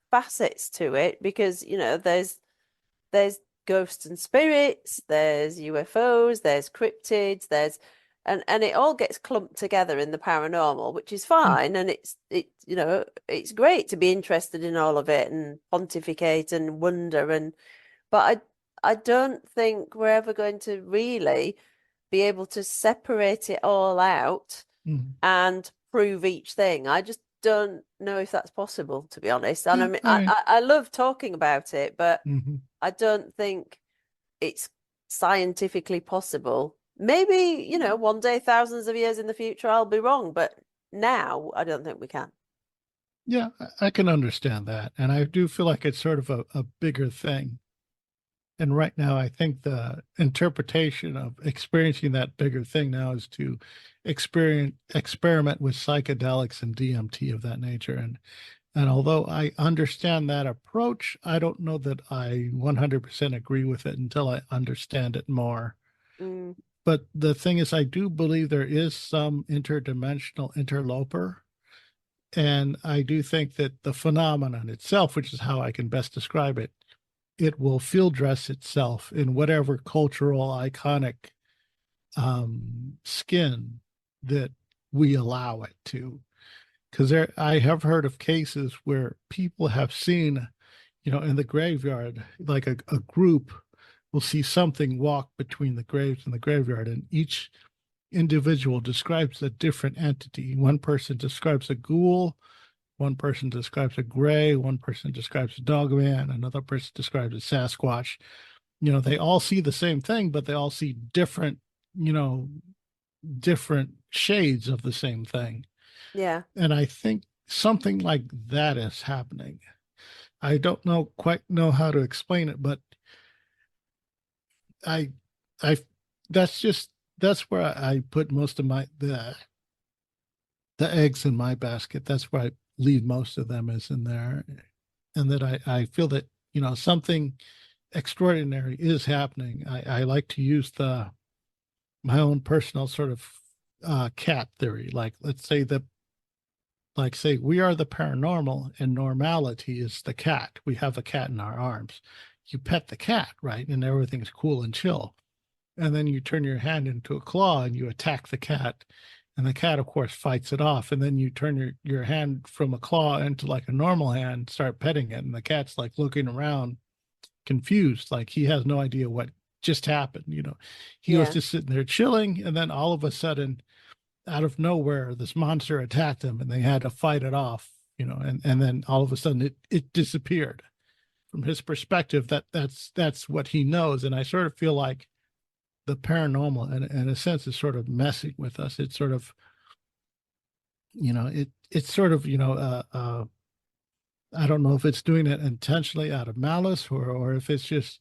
facets to it because, there's ghosts and spirits, there's UFOs, there's cryptids, and it all gets clumped together in the paranormal, which is Yeah. fine. And it's great to be interested in all of it and pontificate and wonder but I don't think we're ever going to really be able to separate it all out Mm. and prove each thing. I just don't know if that's possible, to be honest. And I Yeah. mean, I mean, I love talking about it, but mhm. I don't think it's scientifically possible. Maybe, one day, thousands of years in the future, I'll be wrong, but now I don't think we can. Yeah, I can understand that. And I do feel like it's sort of a bigger thing. And right now, I think the interpretation of experiencing that bigger thing now is to experiment with psychedelics and DMT of that nature. And although I understand that approach, I don't know that I 100% agree with it until I understand it more. Mm, But the thing is, I do believe there is some interdimensional interloper. And I do think that the phenomenon itself, which is how I can best describe it, it will field dress itself in whatever cultural iconic skin that we allow it to. Because I have heard of cases where people have seen, in the graveyard, like a group will see something walk between the graves and the graveyard, and each individual describes a different entity. One person describes a ghoul, one person describes a gray, one person describes a dog man, another person describes a Sasquatch. They all see the same thing, but they all see different, you know, different shades of the same thing. yeah, And I think something like that is happening. I don't quite know how to explain it, but I, I, that's where I put most of the eggs in my basket. That's where I leave most of them is in there. And that I feel that, something extraordinary is happening. I like to use my own personal sort of cat theory. Like, let's say say we are the paranormal and normality is the cat. We have a cat in our arms. You pet the cat, right? And everything's cool and chill. And then you turn your hand into a claw and you attack the cat. And the cat, of course, fights it off. And then you turn your hand from a claw into like a normal hand, start petting it. And the cat's like looking around, confused, like he has no idea what just happened. He was yeah, just sitting there chilling. And then all of a sudden, out of nowhere, this monster attacked him and they had to fight it off, and then all of a sudden it disappeared. From his perspective, that's what he knows. And I sort of feel like the paranormal, in a sense, is sort of messing with us. It's sort of, it's sort of, I don't know if it's doing it intentionally out of malice, or if it's just,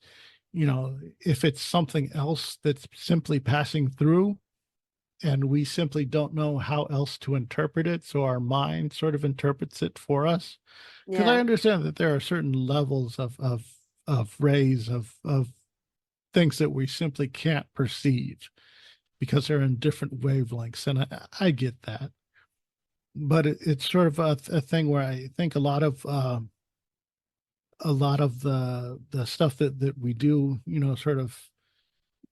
if it's something else that's simply passing through and we simply don't know how else to interpret it. So our mind sort of interprets it for us. Because I yeah, understand that there are certain levels of rays of things that we simply can't perceive because they're in different wavelengths. And I get that. But it's sort of a thing where I think a lot of the stuff that we do, sort of,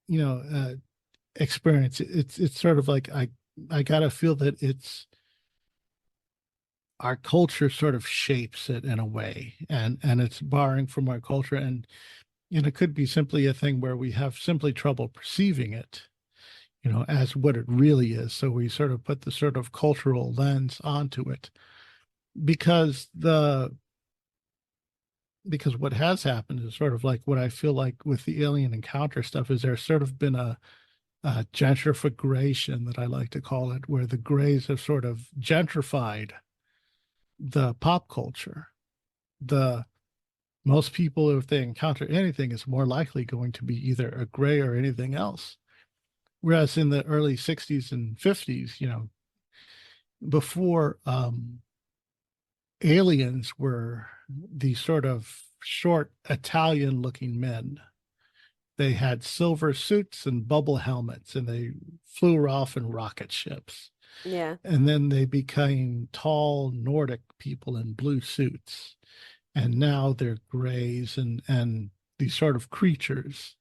you know, uh, experience. It's sort of like I gotta feel that it's our culture sort of shapes it in a way, and it's borrowing from our culture. And And it could be simply a thing where we have simply trouble perceiving it, as what it really is. So we sort of put the sort of cultural lens onto it because what has happened is sort of like what I feel like with the alien encounter stuff is there's sort of been a gentrification that I like to call it, where the grays have sort of gentrified the pop culture. The Most people, if they encounter anything, is more likely going to be either a gray or anything else. Whereas in the early 60s and 50s, before aliens were these sort of short Italian looking men. They had silver suits and bubble helmets, and they flew off in rocket ships. Yeah. And then they became tall Nordic people in blue suits. And now they're grays and these sort of creatures.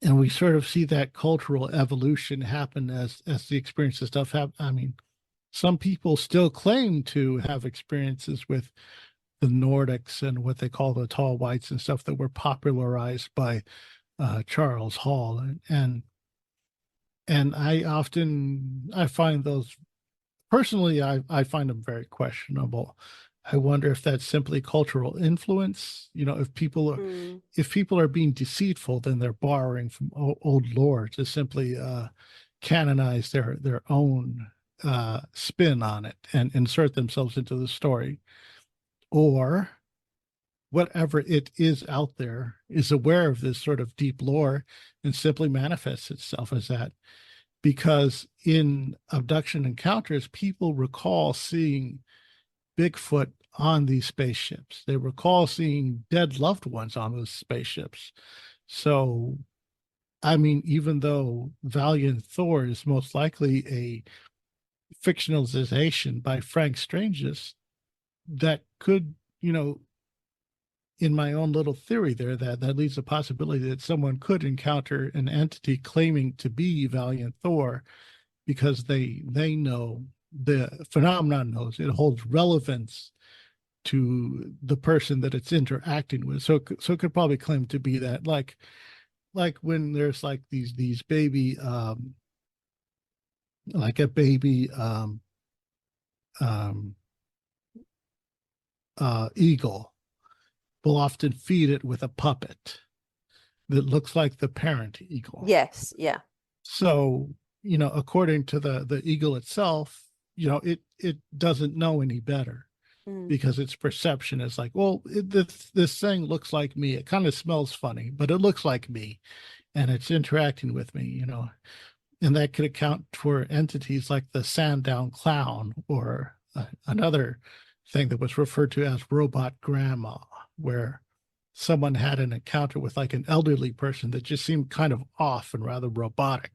And we sort of see that cultural evolution happen as the experiences stuff happen. I mean, some people still claim to have experiences with the Nordics and what they call the tall whites and stuff that were popularized by Charles Hall, and I find those personally I find them very questionable. I wonder if that's simply cultural influence. Mm. If people are being deceitful, then they're borrowing from old lore to simply canonize their own spin on it and insert themselves into the story, or whatever it is out there is aware of this sort of deep lore and simply manifests itself as that. Because in abduction encounters, people recall seeing Bigfoot on these spaceships. They recall seeing dead loved ones on those spaceships. So, I mean, even though Valiant Thor is most likely a fictionalization by Frank Stranges, that could, in my own little theory there, that leaves the possibility that someone could encounter an entity claiming to be Valiant Thor because they know the phenomenon, knows it holds relevance to the person that it's interacting with. So it could probably claim to be that, like when there's like these baby like a baby um eagle will often feed it with a puppet that looks like the parent eagle. Yes. Yeah. So, according to the eagle itself, it doesn't know any better Mm. because its perception is like, well, this thing looks like me. It kind of smells funny, but it looks like me, and it's interacting with me, and that could account for entities like the Sandown clown or another thing that was referred to as robot grandma, where someone had an encounter with like an elderly person that just seemed kind of off and rather robotic.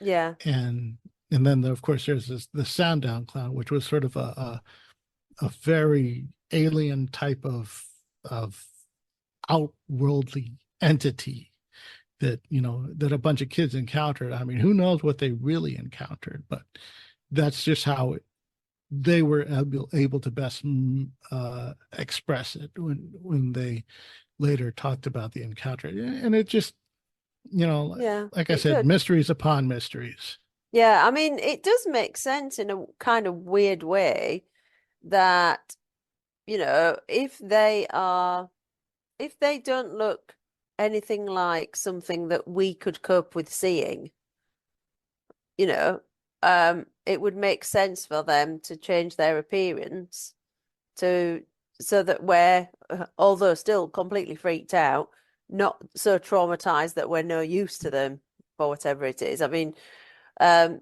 Yeah. And then of course there's the Sandown clown, which was sort of a very alien type of outworldly entity that that a bunch of kids encountered. I mean, who knows what they really encountered, but that's just how they were able to best express it when they later talked about the encounter. And it just, Yeah. like I It said, could. mysteries upon mysteries. Yeah. I mean, it does make sense in a kind of weird way that, if they don't look anything like something that we could cope with seeing, you know, it would make sense for them to change their appearance to so that we're, although still completely freaked out, not so traumatized that we're no use to them for whatever it is. I mean, um,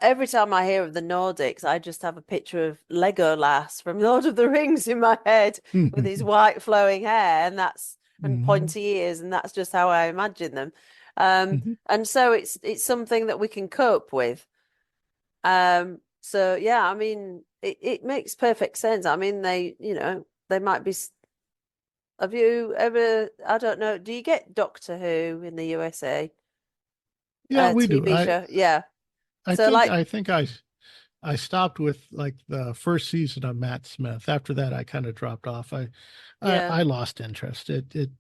every time I hear of the Nordics, I just have a picture of Legolas from Lord of the Rings in my head with his white flowing hair, and Mhm. pointy ears, and that's just how I imagine them. Mhm. And so it's something that we can cope with. So yeah, I mean, it makes perfect sense. I mean, they might be. Have you ever? I don't know. Do you get Doctor Who in the USA? Yeah, we do. TV show? Yeah. I So think like, I think I stopped with like the first season of Matt Smith. After that, I kind of dropped off. yeah. I lost interest. It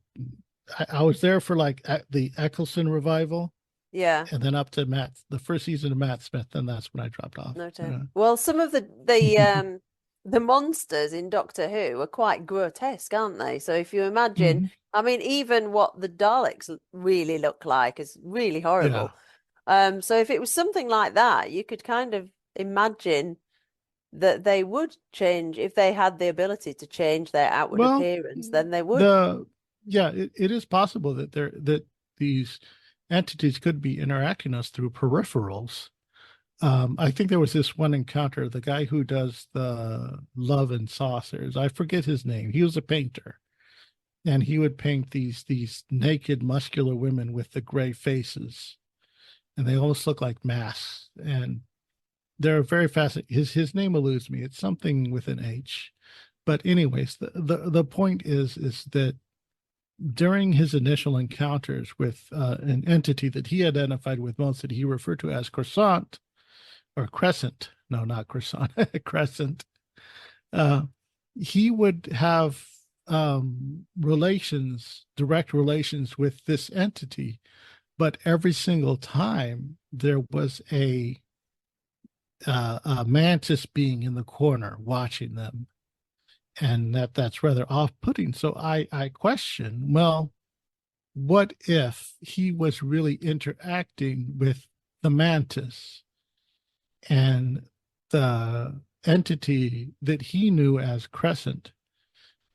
I was there for like the Eccleston revival, Yeah. and then up to the first season of Matt Smith. Then that's when I dropped off. Okay. Well, some of the monsters in Doctor Who are quite grotesque, aren't they? So if you imagine, Hmm. I mean, even what the Daleks really look like is really Yeah. horrible. So if it was something like that, you could kind of imagine that they would change if they had the ability to change their outward Well, appearance, then they would. the yeah, it is possible that these entities could be interacting us through peripherals. I think there was this one encounter, the guy who does the Love and Saucers. I forget his name. He was a painter, and he would paint these naked, muscular women with the gray faces, and they almost look like masks. And they're very fascinating. His name eludes me. It's something with an H. But anyways, the point is that during his initial encounters with an entity that he identified with most, that he referred to as croissant or crescent, no, not croissant, crescent, uh, he would have direct relations with this entity, but every single time there was a mantis being in the corner watching them, and that's rather off-putting. So I question, well, what if he was really interacting with the mantis, and the entity that he knew as Crescent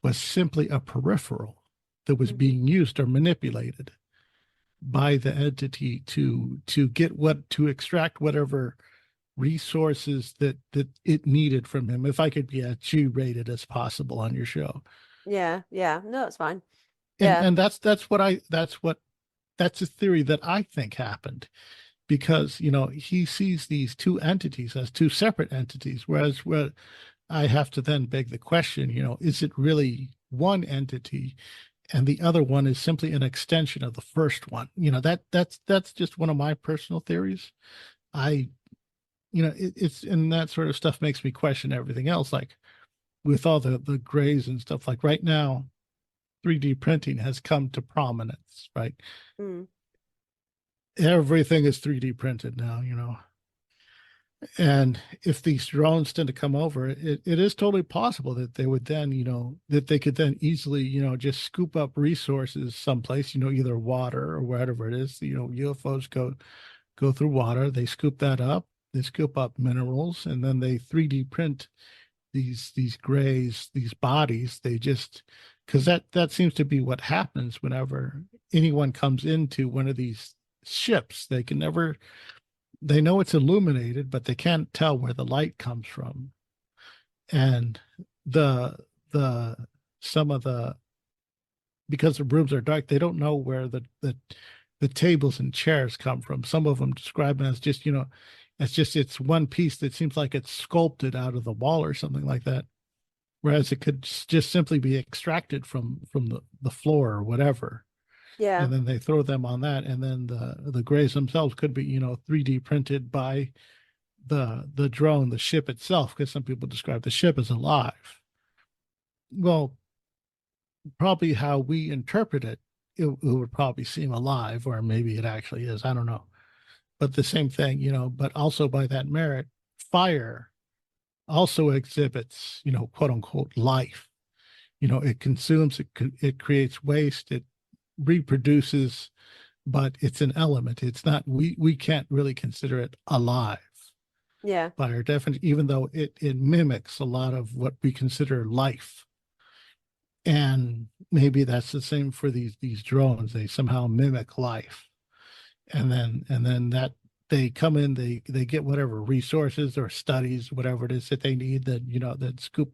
was simply a peripheral that was Mhm. being used or manipulated by the entity to extract whatever resources that it needed from him, if I could be as G-rated as possible on your show. Yeah, yeah. No, it's fine. and Yeah. and that's a theory that I think happened, because he sees these two entities as two separate entities, whereas where I have to then beg the question, is it really one entity, and the other one is simply an extension of the first one? That's just one of my personal theories. I it's, and that sort of stuff makes me question everything else, like with all the grays and stuff. Like right now, 3D printing has come to prominence, right? Mm. Everything is 3D printed now, and if these drones tend to come over, it is totally possible that they would then, that they could then easily, just scoop up resources someplace, either water or wherever it is. UFOs go through water, they scoop that up, they scoop up minerals, and then they 3D print these grays, these bodies. They just, because that seems to be what happens whenever anyone comes into one of these ships. They know it's illuminated, but they can't tell where the light comes from. And the the some of the because the rooms are dark, they don't know where the tables and chairs come from. Some of them describe them as just, it's one piece that seems like it's sculpted out of the wall or something like that. Whereas it could just simply be extracted from the floor or whatever. Yeah. And then they throw them on that. And then the grays themselves could be, 3D printed by the drone, the ship itself, because some people describe the ship as alive. Well, probably how we interpret it would probably seem alive, or maybe it actually is. I don't know. But the same thing, but also by that merit, fire also exhibits, quote unquote, life. It consumes, it creates waste, it reproduces, but it's an element. It's not, we can't really consider it alive Yeah. by our definition, even though it mimics a lot of what we consider life. And maybe that's the same for these drones. They somehow mimic life. And then that they come in, they get whatever resources or studies, whatever it is that they need, that scoop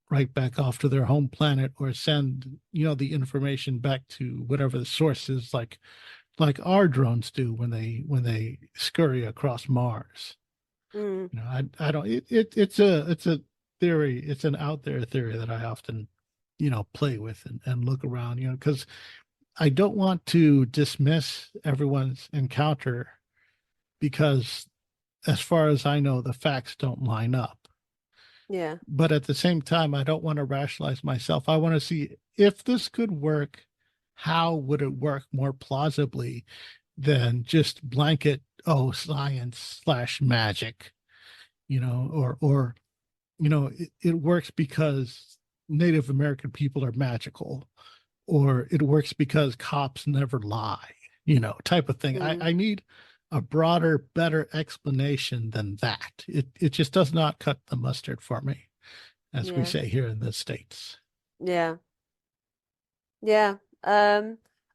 right back off to their home planet, or send, the information back to whatever the source is, like our drones do when they scurry across Mars. Mm. I don't, it's a theory. It's an out there theory that I often, play with and look around, because I don't want to dismiss everyone's encounter, because as far as I know, the facts don't line up. Yeah. But at the same time, I don't want to rationalize myself. I want to see if this could work how would it work more plausibly than just blanket, oh, science slash magic, or it works because Native American people are magical, or it works because cops never lie, type of thing. I, Mm, I need a broader, better explanation than that. It just does not cut the mustard for me, as we yeah. say here in the States. Yeah. Yeah.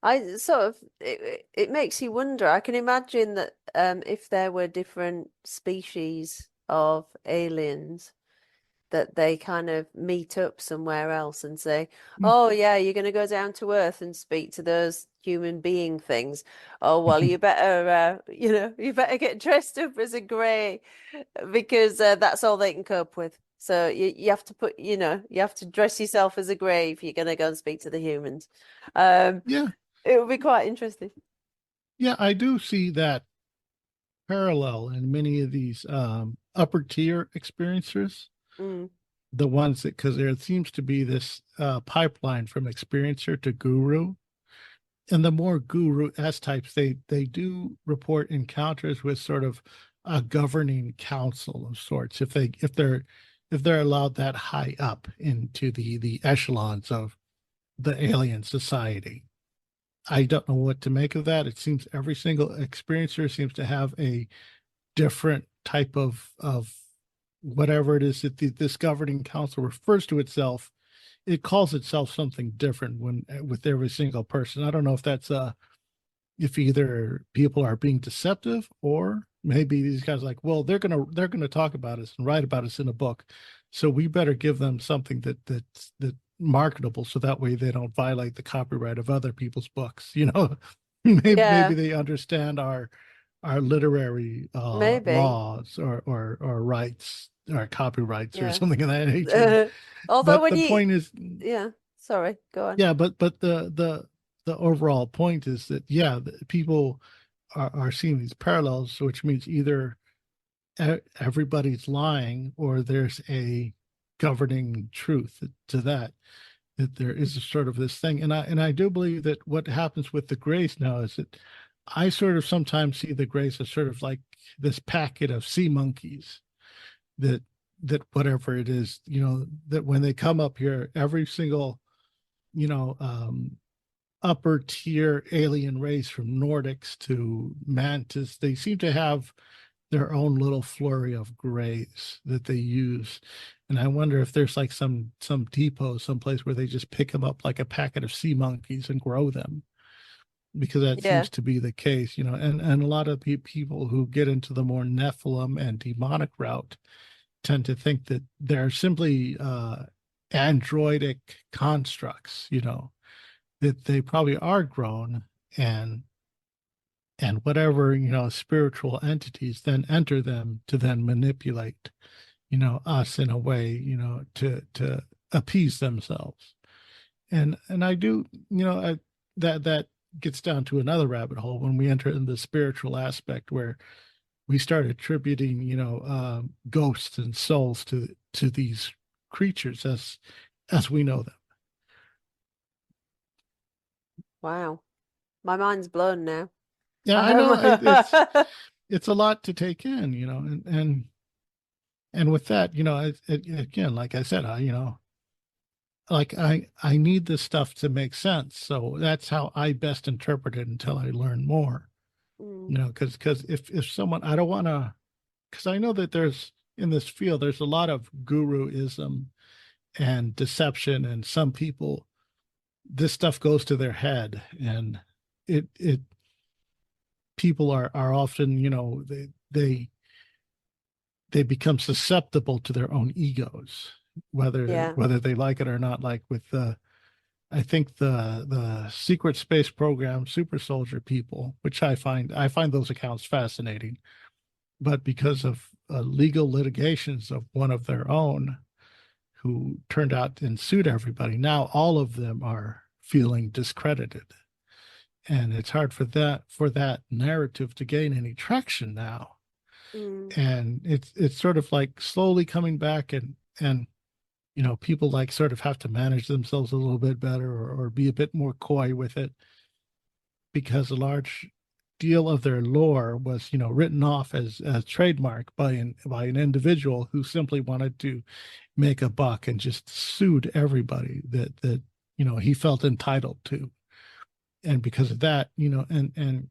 I sort of it makes you wonder. I can imagine that if there were different species of aliens that they kind of meet up somewhere else and say, "Oh yeah, you're going to go down to Earth and speak to those human being things. Oh well, you better you better get dressed up as a grey because that's all they can cope with. So you have to you have to dress yourself as a grey if you're going to go and speak to the humans. Um, Yeah, it would be quite interesting. yeah, I do see that parallel in many of these upper tier experiencers, Mm, the ones that, because there seems to be this pipeline from experiencer to guru. And the more guru S types, they do report encounters with sort of a governing council of sorts, if they're allowed that high up into the echelons of the alien society. I don't know what to make of that. It seems every single experiencer seems to have a different type of whatever it is that this governing council refers to itself. It calls itself something different when with every single person. I don't know if that's if either people are being deceptive, or maybe these guys are like, well, they're gonna talk about us and write about us in a book, so we better give them something that marketable, so that way they don't violate the copyright of other people's books. Maybe yeah, they understand our literary maybe. laws, or rights, or copyrights, or Yeah. something of that nature. Although But when the you, point is, yeah, sorry, go on. yeah, but the overall point is that, yeah, people are seeing these parallels, which means either everybody's lying, or there's a governing truth to that there is a sort of this thing. And I do believe that what happens with the grace now is that I sort of sometimes see the grace as sort of like this packet of sea monkeys, that whatever it is, that when they come up here, every single, you know um upper tier alien race, from Nordics to Mantis, they seem to have their own little flurry of grays that they use. And I wonder if there's like some depot someplace where they just pick them up like a packet of sea monkeys and grow them, because that Yeah, seems to be the case. And a lot of people who get into the more Nephilim and demonic route tend to think that they're simply androidic constructs, that they probably are grown, and whatever, spiritual entities then enter them to then manipulate, us in a way, to appease themselves. And I do, that gets down to another rabbit hole when we enter in the spiritual aspect, where we start attributing, ghosts and souls to these creatures as we know them. wow. My mind's blown now. Yeah, I Um, know, it's a lot to take in, and with that, again, like I said, like I need this stuff to make sense. So that's how I best interpret it until I learn more. mm, Because if someone, I don't want to, because I know that there's, in this field, there's a lot of guruism and deception, and some people, this stuff goes to their head, and it people are often, they become susceptible to their own egos, yeah, whether they like it or not. Like with the, I think the secret space program super soldier people, which I find those accounts fascinating, but because of legal litigations of one of their own, who turned out and sued everybody, now all of them are feeling discredited, and it's hard for that narrative to gain any traction now. mm, And it's sort of like slowly coming back, and people like sort of have to manage themselves a little bit better, or be a bit more coy with it, because a large deal of their lore was, written off as trademark by an individual who simply wanted to make a buck and just sued everybody that he felt entitled to. And because of that, and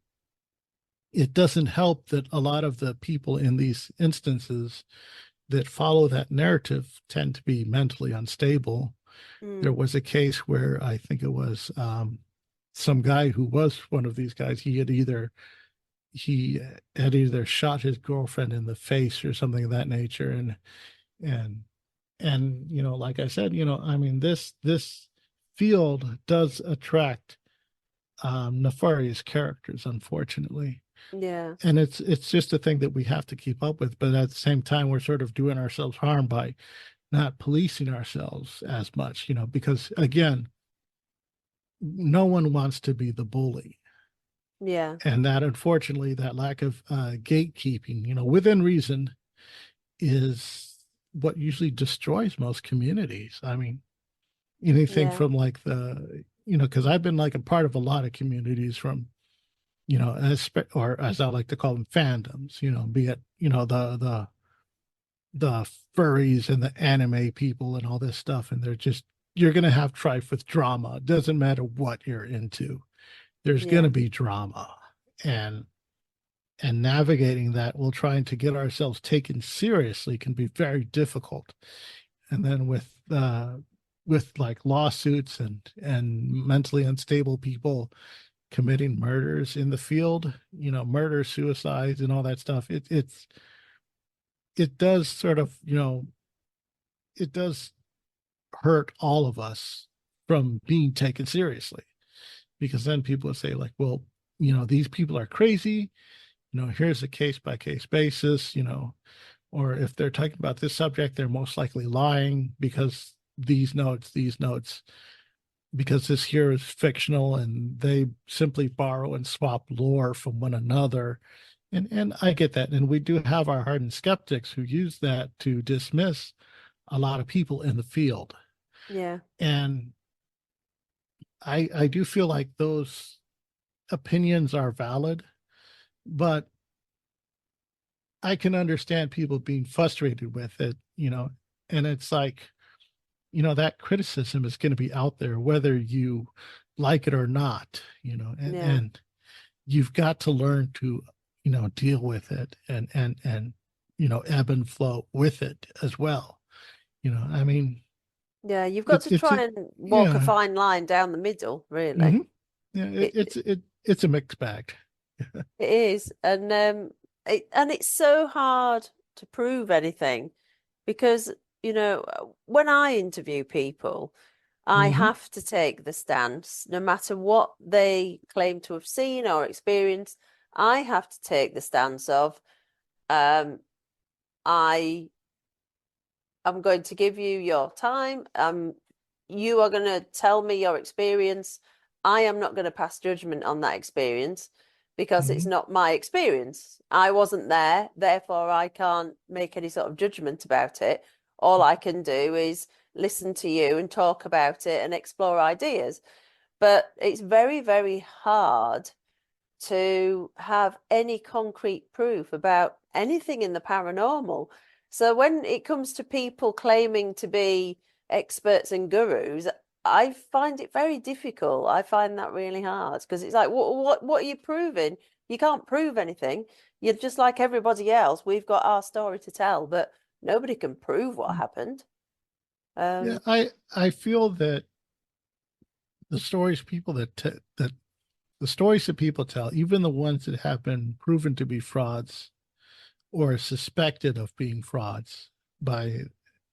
it doesn't help that a lot of the people in these instances that follow that narrative tend to be mentally unstable. There Mm. was a case where I think it was some guy who was one of these guys. He had either shot his girlfriend in the face or something of that nature, and like I said, I mean, this field does attract nefarious characters, unfortunately. Yeah. And it's just a thing that we have to keep up with. But at the same time, we're sort of doing ourselves harm by not policing ourselves as much, because again, no one wants to be the bully. Yeah. And that, unfortunately, that lack of gatekeeping, within reason, is what usually destroys most communities. I mean, anything Yeah. from like because I've been like a part of a lot of communities, from or as I like to call them, fandoms, be it the furries and the anime people and all this stuff, and you're going to have strife with drama. It doesn't matter what you're into, there's going Yeah. to be drama. And and navigating that while trying to get ourselves taken seriously can be very difficult. And then with like lawsuits and mentally unstable people committing murders in the field, murder, suicides, and all that stuff, it does sort of, it does hurt all of us from being taken seriously, because then people would say like, well, these people are crazy, here's a case by case basis, or if they're talking about this subject, they're most likely lying, because these notes, because this here is fictional, and they simply borrow and swap lore from one another. And I get that. And we do have our hardened skeptics who use that to dismiss a lot of people in the field. Yeah. And I do feel like those opinions are valid, but I can understand people being frustrated with it, and it's like, that criticism is going to be out there whether you like it or not, Yeah. and you've got to learn to, deal with it, and ebb and flow with it as well. I mean, Yeah. You've got to it's try a and walk a yeah. fine line down the middle, really. Hmm. Yeah, It it's a mixed bag. it is. And it's so hard to prove anything because, when I interview people, I Hmm. have to take the stance, no matter what they claim to have seen or experienced. I have to take the stance of, um, I am going to give you your time. You are going to tell me your experience. I am not going to pass judgment on that experience because it's Hmm. not my experience. I wasn't there, therefore I can't make any sort of judgment about it. All I can do is listen to you and talk about it and explore ideas. But it's very, very hard to have any concrete proof about anything in the paranormal. So when it comes to people claiming to be experts and gurus, I find it very difficult. I find that really hard because it's like, what are you proving? You can't prove anything. You're just like everybody else. We've got our story to tell, but nobody can prove what happened. Yeah, Um, I feel that the stories people that the stories that people tell, even the ones that have been proven to be frauds or suspected of being frauds by,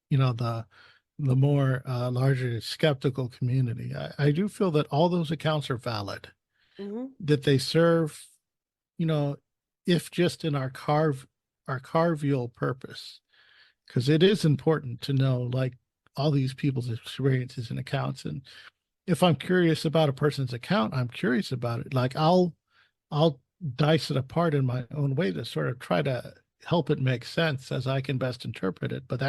the more larger skeptical community, I do feel that all those accounts are valid, mhm. that they serve, you know, if just in our carvial purpose, because it is important to know like all these people's experiences and accounts. And if I'm curious about a person's account, I'm curious about it. Like I'll dice it apart in my own way to sort of try to help it make sense as I can best interpret it. But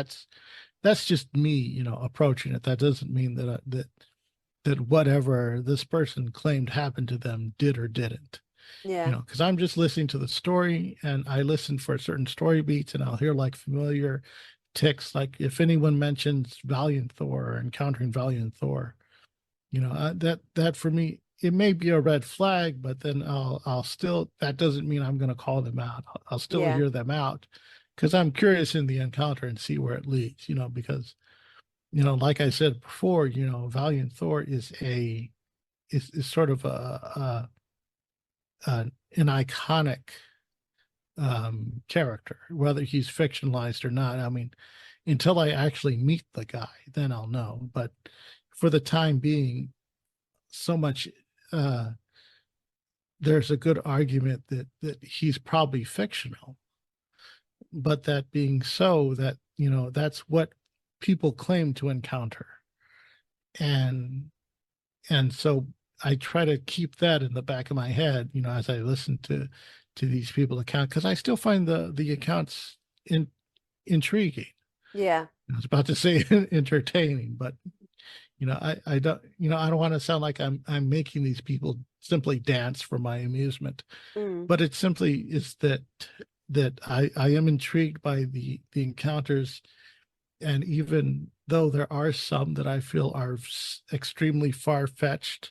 that's just me, approaching it. That doesn't mean that whatever this person claimed happened to them did or didn't. Yeah. Because I'm just listening to the story, and I listen for certain story beats, and I'll hear like familiar ticks, like if anyone mentions Valiant Thor or encountering Valiant Thor, that for me, it may be a red flag, but then I'll still, that doesn't mean I'm going to call them out. I'll still Yeah. hear them out because I'm curious in the encounter and see where it leads. Because like I said before, Valiant Thor is sort of an iconic character, whether he's fictionalized or not. I mean, until I actually meet the guy, then I'll know. But for the time being, so much there's a good argument that he's probably fictional. But that being so, that's what people claim to encounter, and so I try to keep that in the back of my head, as I listen to these people account, because I still find the accounts intriguing. Yeah. I was about to say entertaining, but I don't, I don't want to sound like I'm making these people simply dance for my amusement, Mm. but it simply is that I am intrigued by the encounters, and even though there are some that I feel are extremely far-fetched,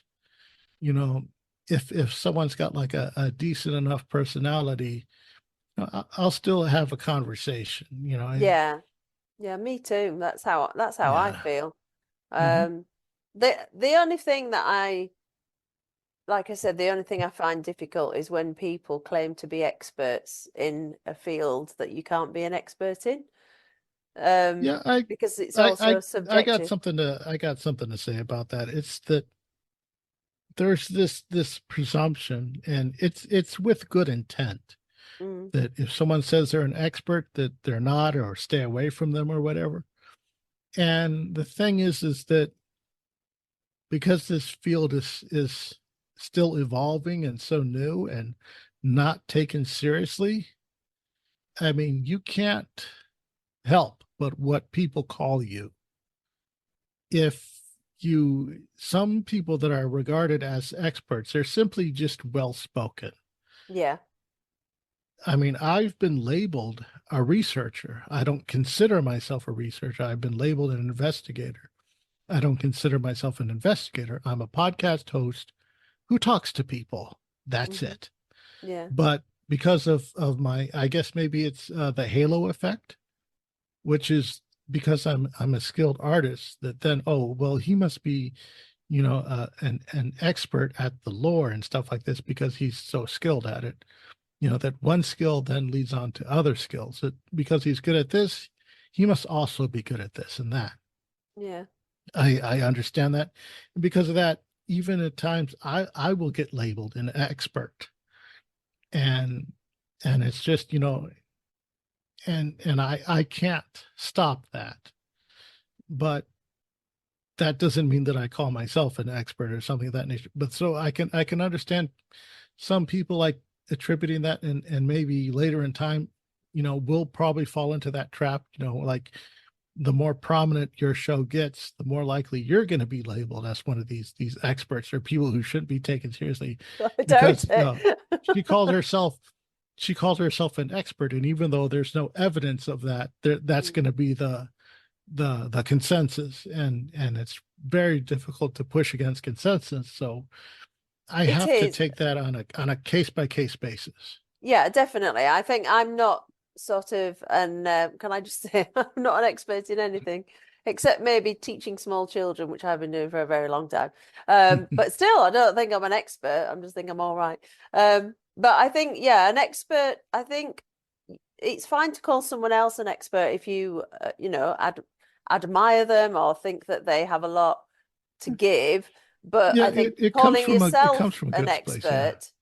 you know, if someone's got like a decent enough personality, I'll still have a conversation, Yeah. Yeah, me too. That's how I yeah. feel. Hmm. Um, the only thing that like I said, the only thing I find difficult is when people claim to be experts in a field that you can't be an expert in. Um, Yeah, I because it's I also I I got subjective. something to say about that. It's that there's this presumption, and it's with good intent, Mm, that if someone says they're an expert, that they're not, or stay away from them or whatever. And the thing is that because this field is still evolving and so new and not taken seriously, I mean, you can't help but what people call you. If some people that are regarded as experts, they're simply just well spoken. yeah. I mean, I've been labeled a researcher. I don't consider myself a researcher. I've been labeled an investigator. I don't consider myself an investigator. I'm a podcast host who talks to people. That's Hmm. it. Yeah. But because of my, I guess maybe it's the halo effect, which is because I'm a skilled artist. That then, oh well, he must be, an expert at the lore and stuff like this because he's so skilled at it. That one skill then leads on to other skills. That because he's good at this, he must also be good at this and that. Yeah. I understand that. And because of that, even at times I will get labeled an expert. And it's just, and I can't stop that. But that doesn't mean that I call myself an expert or something of that nature. But so I can understand some people like attributing that, and maybe later in time, we'll probably fall into that trap, like the more prominent your show gets, the more likely you're going to be labeled as one of these experts or people who shouldn't be taken seriously, Don't because it? she calls herself she calls herself an expert, and even though there's no evidence of that, that's going to be the consensus, and it's very difficult to push against consensus. So I It have to is. take that on a case by case basis. Yeah, definitely. I think I'm not sort of, and can I just say, I'm not an expert in anything except maybe teaching small children, which I've been doing for a very long time. But still, I don't think I'm an expert. I'm just think I'm all right. But I think, yeah, an expert, I think it's fine to call someone else an expert if you, admire them or think that they have a lot to give. But Yeah, I think it comes calling from yourself a an good place. Yeah, expert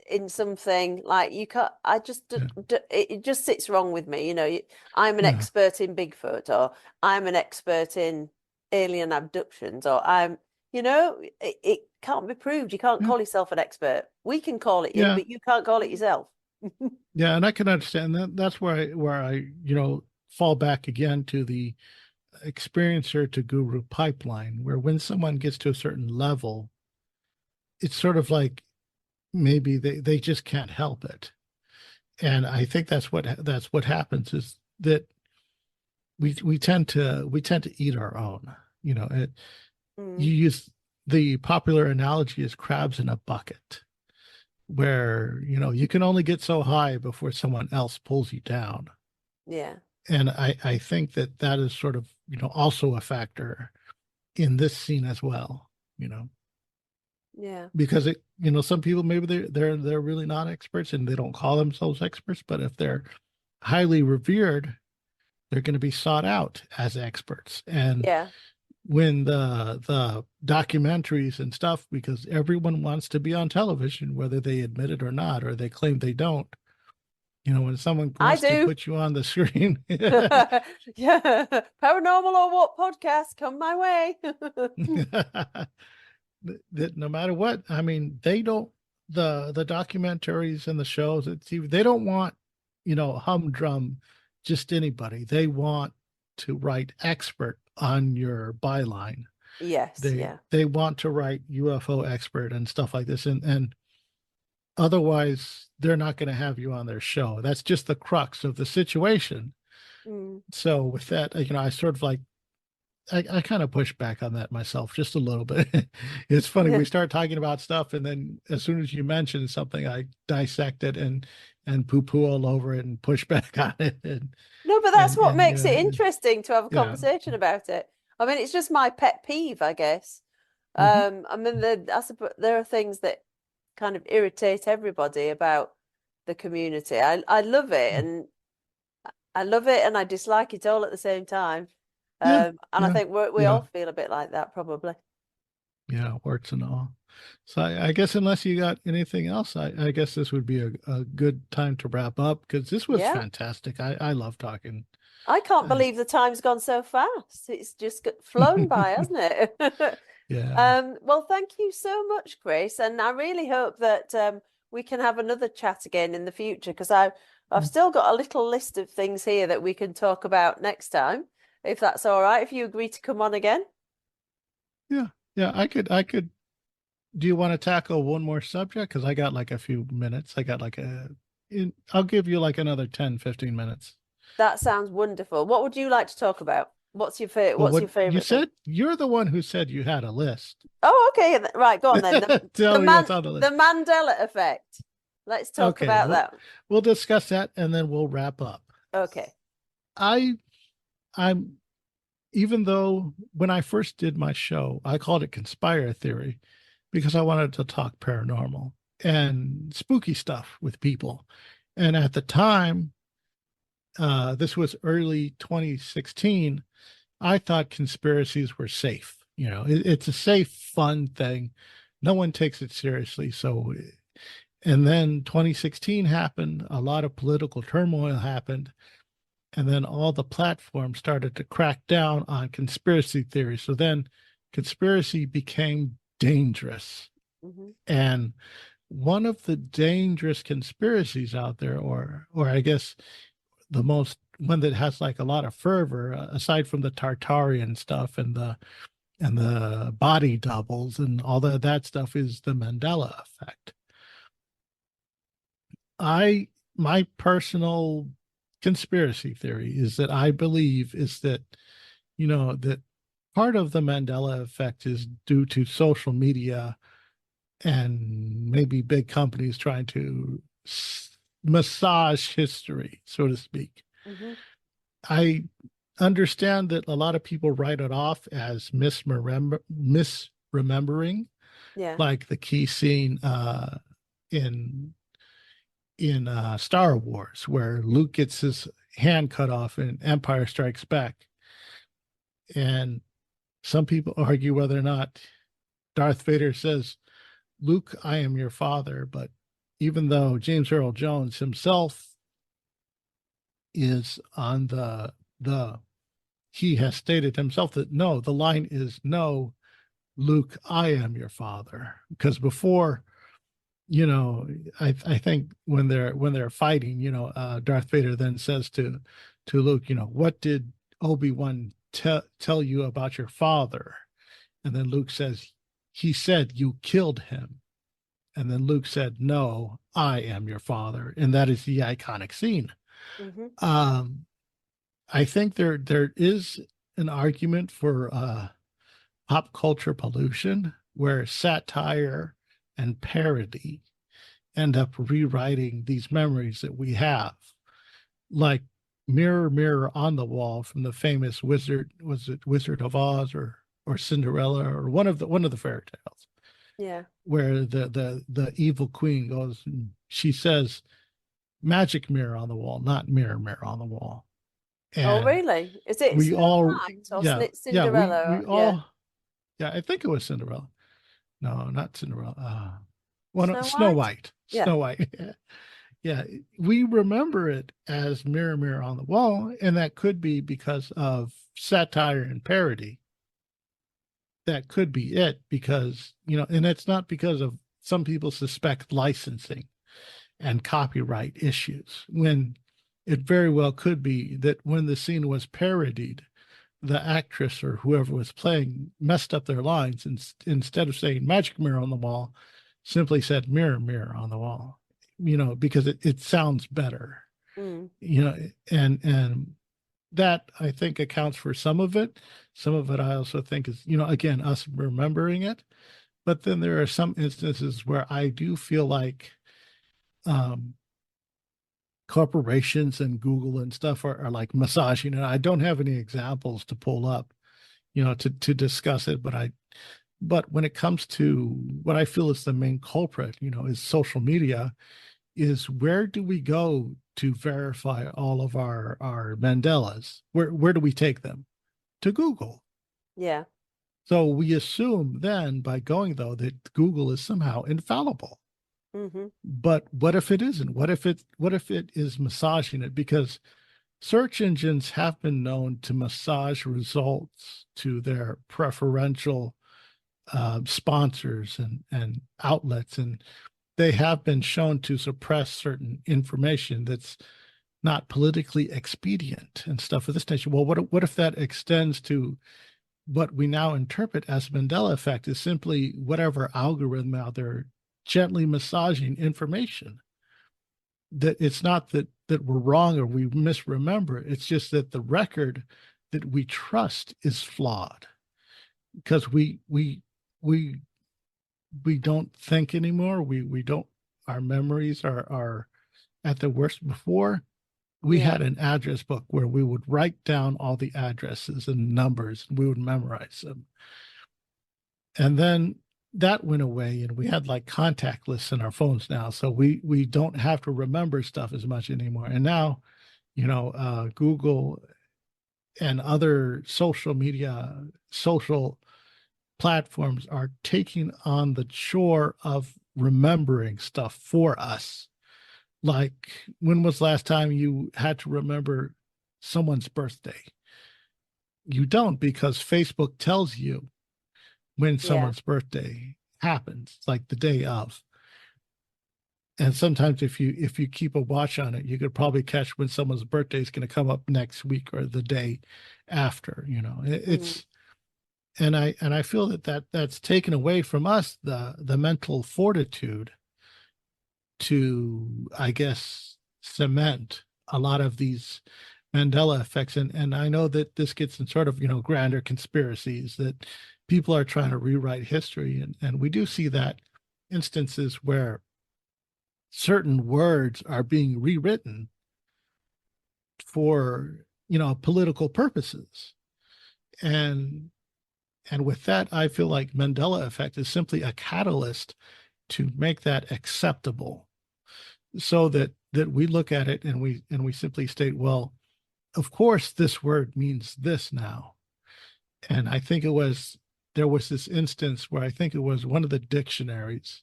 in something like you can't, yeah, it just sits wrong with me, I'm an yeah, expert in Bigfoot, or I'm an expert in alien abductions, or it can't be proved. You can't yeah, call yourself an expert. We can call it you, yeah, but you can't call it yourself. yeah. And I can understand that. That's where I fall back again to the experiencer to guru pipeline, where when someone gets to a certain level, it's sort of like maybe they just can't help it. And I think that's what happens is that we tend to eat our own. You know, Mm. you use the popular analogy is crabs in a bucket, where you can only get so high before someone else pulls you down. Yeah. And I think that is sort of also a factor in this scene as well. You know, Yeah. because some people maybe they're really not experts and they don't call themselves experts, but if they're highly revered, they're going to be sought out as experts. And Yeah. when the documentaries and stuff, because everyone wants to be on television, whether they admit it or not, or they claim they don't. When someone I wants to do. put you on the screen, Yeah. Paranormal or what podcast come my way. that no matter what, I mean, they don't the documentaries and the shows that they don't want, humdrum just anybody. They want to write expert on your byline. Yes, They yeah. they want to write UFO expert and stuff like this, and otherwise they're not going to have you on their show. That's just the crux of the situation. Mm. So with that, I sort of like I kind of push back on that myself just a little bit. It's funny, Yeah. we start talking about stuff, and then as soon as you mention something, I dissect it and poo poo all over it and push back on it. And No, but that's and what and makes it yeah, interesting to have a yeah. conversation about it. I mean, it's just my pet peeve, I guess. Hmm. I mean, I suppose there are things that kind of irritate everybody about the community. I love it, and I love it, and I dislike it all at the same time. Yeah, And I yeah, think we yeah, all feel a bit like that, probably. yeah, warts and all. So I guess unless you got anything else, I guess this would be a good time to wrap up because this was Yeah. fantastic. I love talking. I can't I, believe the time's gone so fast. It's just flown by, hasn't it? yeah. Well, thank you so much, Chris, and I really hope that we can have another chat again in the future because I've still got a little list of things here that we can talk about next time, if that's all right, if you agree to come on again. Yeah, yeah, I could. Do you want to tackle one more subject? Because I got like a few minutes. I got like I'll give you like another 10, 15 minutes. That sounds wonderful. What would you like to talk about? What's your favorite? Well, What's what your you favorite thing? said, you're the one who said you had a list. Oh, okay. Right, go on then. The Tell me man what's on the the list. Mandela effect. Let's talk Okay, about we'll that. we'll discuss that and then we'll wrap up. Okay. I I'm even though when I first did my show, I called it Conspire Theory because I wanted to talk paranormal and spooky stuff with people. And at the time, this was early 2016, I thought conspiracies were safe. It's a safe, fun thing. No one takes it seriously. So, and then 2016 happened, a lot of political turmoil happened, and then all the platforms started to crack down on conspiracy theories. So then conspiracy became dangerous. Hmm. And one of the dangerous conspiracies out there, or I guess the most one that has like a lot of fervor, aside from the Tartarian stuff and the body doubles and all that stuff, is the Mandela effect. I My personal conspiracy theory is that I believe is that that part of the Mandela effect is due to social media and maybe big companies trying to massage history, so to speak. Hmm. I understand that a lot of people write it off as misremembering, Yeah. like the key scene in Star Wars where Luke gets his hand cut off in Empire Strikes Back, and some people argue whether or not Darth Vader says, "Luke, I am your father," but even though James Earl Jones himself is on the he has stated himself that no, the line is no, Luke, I am your father. Because before you know, I think when they're fighting, Darth Vader then says to Luke, what did Obi-Wan tell you about your father? And then Luke says, he said you killed him. And then Luke said, no, I am your father. And that is the iconic scene. Hmm. Um, I think there is an argument for pop culture pollution where satire and parody end up rewriting these memories that we have. Like Mirror, Mirror on the Wall from the famous Wizard, was it Wizard of Oz or Cinderella or one of the fairy tales, Yeah. where the evil queen goes and she says magic mirror on the wall, not mirror, mirror on the wall. Oh, And really? Is it we Snow all, White or yeah, yeah, we Cinderella? Yeah. all, yeah, I think it was Cinderella. No, not Cinderella. Snow Snow White? White. Yeah. Snow White. Yeah, we remember it as Mirror, Mirror on the Wall, and that could be because of satire and parody. That could be it because, and it's not because of some people suspect licensing and copyright issues, when it very well could be that when the scene was parodied, the actress or whoever was playing messed up their lines and instead of saying magic mirror on the wall, simply said mirror, mirror on the wall, because it sounds better, Mm. you know, and that I think accounts for some of it. Some of it I also think is, again, us remembering it. But then there are some instances where I do feel like um, corporations and Google and stuff are like massaging it. I don't have any examples to pull up, to discuss it, but when it comes to what I feel is the main culprit, is social media, is where do we go to verify all of our Mandelas? Where do we take them? To Google. Yeah. So we assume then by going though that Google is somehow infallible. Hmm. But what if it isn't? What if it is massaging it? Because search engines have been known to massage results to their preferential sponsors and outlets, and they have been shown to suppress certain information that's not politically expedient and stuff of this nature. Well, what if that extends to what we now interpret as Mandela effect is simply whatever algorithm out there gently massaging information? That it's not that we're wrong or we misremember. It's just that the record that we trust is flawed because we we don't think anymore. We don't. Our memories are at the worst. Before we Yeah. had an address book where we would write down all the addresses and numbers, and we would memorize them. And then that went away, and we had like contact lists in our phones now, so we don't have to remember stuff as much anymore. And now, Google and other social media, social platforms are taking on the chore of remembering stuff for us. Like, when was the last time you had to remember someone's birthday? You don't, because Facebook tells you when Yeah. someone's birthday happens, like the day of. And sometimes if you keep a watch on it, you could probably catch when someone's birthday is going to come up next week or the day after. Mm. It's and I feel that's taken away from us the mental fortitude to, I guess, cement a lot of these Mandela effects. And I know that this gets in sort of, grander conspiracies that people are trying to rewrite history. And we do see that instances where certain words are being rewritten for, political purposes. And and with that, I feel like Mandela effect is simply a catalyst to make that acceptable, so that we look at it and we simply state, well, of course this word means this now. And I think there was this instance where I think it was one of the dictionaries